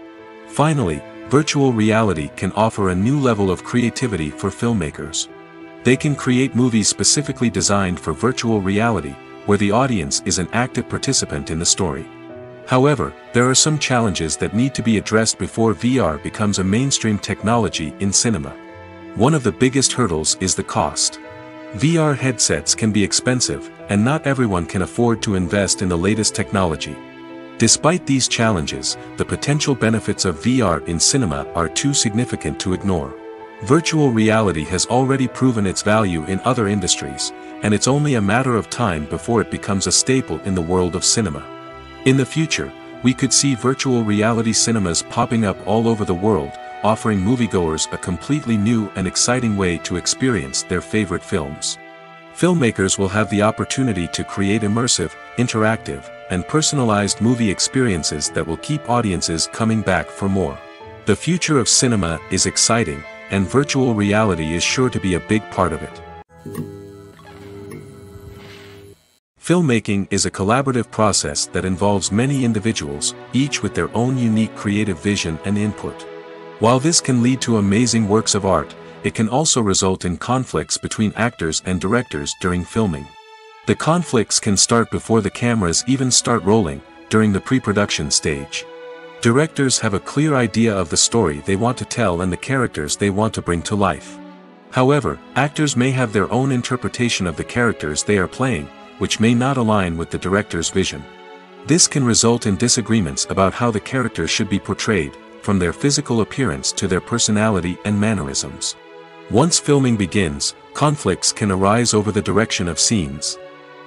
Finally, virtual reality can offer a new level of creativity for filmmakers. They can create movies specifically designed for virtual reality, where the audience is an active participant in the story. However, there are some challenges that need to be addressed before VR becomes a mainstream technology in cinema. One of the biggest hurdles is the cost. VR headsets can be expensive, and not everyone can afford to invest in the latest technology. Despite these challenges, the potential benefits of VR in cinema are too significant to ignore. Virtual reality has already proven its value in other industries, and it's only a matter of time before it becomes a staple in the world of cinema. In the future, we could see virtual reality cinemas popping up all over the world, offering moviegoers a completely new and exciting way to experience their favorite films. Filmmakers will have the opportunity to create immersive, interactive, and personalized movie experiences that will keep audiences coming back for more. The future of cinema is exciting, and virtual reality is sure to be a big part of it. Filmmaking is a collaborative process that involves many individuals, each with their own unique creative vision and input. While this can lead to amazing works of art, it can also result in conflicts between actors and directors during filming. The conflicts can start before the cameras even start rolling, during the pre-production stage. Directors have a clear idea of the story they want to tell and the characters they want to bring to life. However, actors may have their own interpretation of the characters they are playing, which may not align with the director's vision. This can result in disagreements about how the characters should be portrayed, from their physical appearance to their personality and mannerisms. Once filming begins, conflicts can arise over the direction of scenes.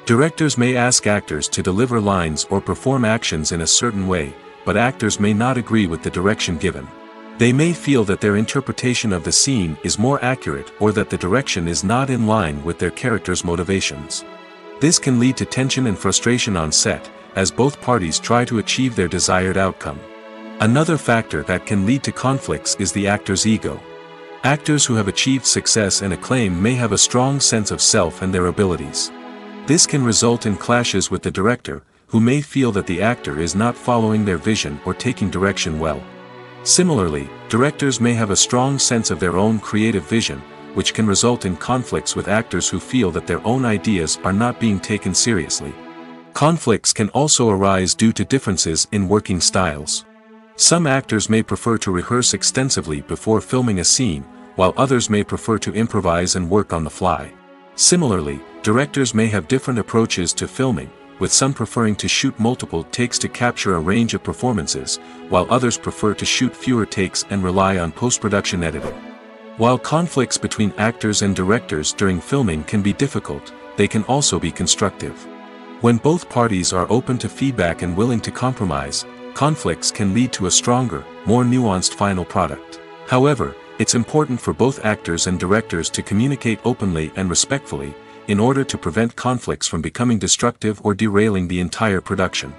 Directors may ask actors to deliver lines or perform actions in a certain way, but actors may not agree with the direction given. They may feel that their interpretation of the scene is more accurate or that the direction is not in line with their character's motivations. This can lead to tension and frustration on set, as both parties try to achieve their desired outcome. Another factor that can lead to conflicts is the actor's ego. Actors who have achieved success and acclaim may have a strong sense of self and their abilities. This can result in clashes with the director, who may feel that the actor is not following their vision or taking direction well. Similarly, directors may have a strong sense of their own creative vision, which can result in conflicts with actors who feel that their own ideas are not being taken seriously. Conflicts can also arise due to differences in working styles. Some actors may prefer to rehearse extensively before filming a scene, while others may prefer to improvise and work on the fly. Similarly, directors may have different approaches to filming, with some preferring to shoot multiple takes to capture a range of performances, while others prefer to shoot fewer takes and rely on post-production editing. While conflicts between actors and directors during filming can be difficult, they can also be constructive. When both parties are open to feedback and willing to compromise, conflicts can lead to a stronger, more nuanced final product. However, it's important for both actors and directors to communicate openly and respectfully, in order to prevent conflicts from becoming destructive or derailing the entire production.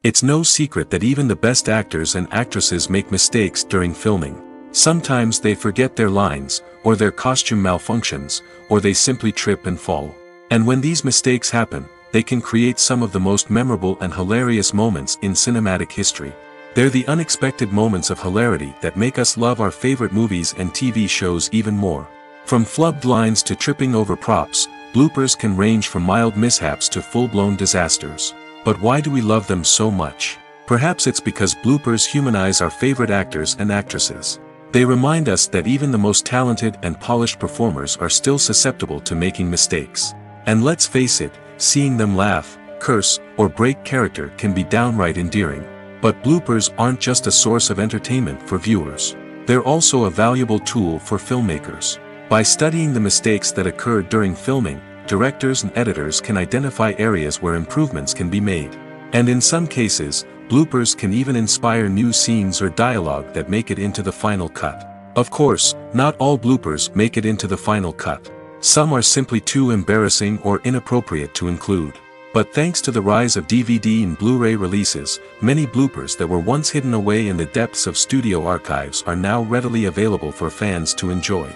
It's no secret that even the best actors and actresses make mistakes during filming. Sometimes they forget their lines, or their costume malfunctions, or they simply trip and fall. And when these mistakes happen, they can create some of the most memorable and hilarious moments in cinematic history. They're the unexpected moments of hilarity that make us love our favorite movies and TV shows even more. From flubbed lines to tripping over props, bloopers can range from mild mishaps to full-blown disasters. But why do we love them so much? Perhaps it's because bloopers humanize our favorite actors and actresses. They remind us that even the most talented and polished performers are still susceptible to making mistakes. And let's face it, seeing them laugh, curse, or break character can be downright endearing. But bloopers aren't just a source of entertainment for viewers. They're also a valuable tool for filmmakers. By studying the mistakes that occurred during filming, directors and editors can identify areas where improvements can be made. And in some cases, bloopers can even inspire new scenes or dialogue that make it into the final cut. Of course, not all bloopers make it into the final cut. Some are simply too embarrassing or inappropriate to include. But thanks to the rise of DVD and Blu-ray releases, many bloopers that were once hidden away in the depths of studio archives are now readily available for fans to enjoy.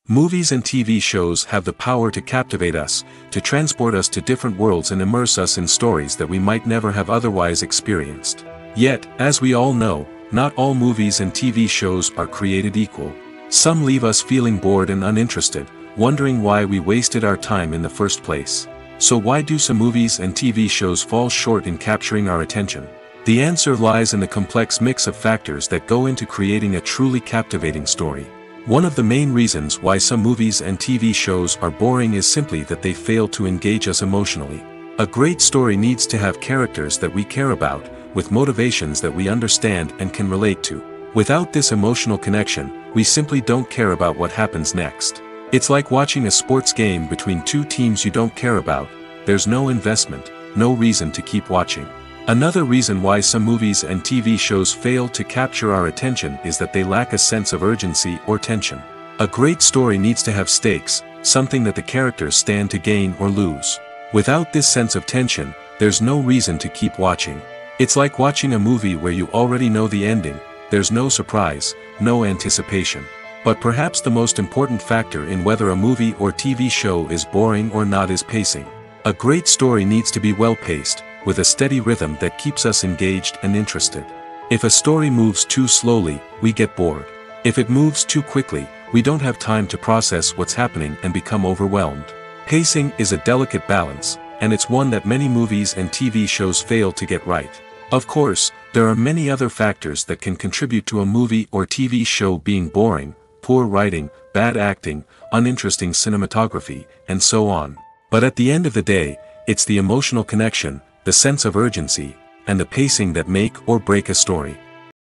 Movies and TV shows have the power to captivate us, to transport us to different worlds and immerse us in stories that we might never have otherwise experienced. Yet, as we all know, not all movies and TV shows are created equal. Some leave us feeling bored and uninterested, wondering why we wasted our time in the first place. So why do some movies and TV shows fall short in capturing our attention? The answer lies in the complex mix of factors that go into creating a truly captivating story. One of the main reasons why some movies and TV shows are boring is simply that they fail to engage us emotionally. A great story needs to have characters that we care about, with motivations that we understand and can relate to. Without this emotional connection, we simply don't care about what happens next. It's like watching a sports game between two teams you don't care about. There's no investment, no reason to keep watching. Another reason why some movies and TV shows fail to capture our attention is that they lack a sense of urgency or tension. A great story needs to have stakes, something that the characters stand to gain or lose. Without this sense of tension, there's no reason to keep watching. It's like watching a movie where you already know the ending. There's no surprise, no anticipation. But perhaps the most important factor in whether a movie or TV show is boring or not is pacing. A great story needs to be well-paced, with a steady rhythm that keeps us engaged and interested. If a story moves too slowly, we get bored. If it moves too quickly, we don't have time to process what's happening and become overwhelmed. Pacing is a delicate balance, and it's one that many movies and TV shows fail to get right. Of course, there are many other factors that can contribute to a movie or TV show being boring: poor writing, bad acting, uninteresting cinematography, and so on. But at the end of the day, it's the emotional connection, the sense of urgency, and the pacing that make or break a story.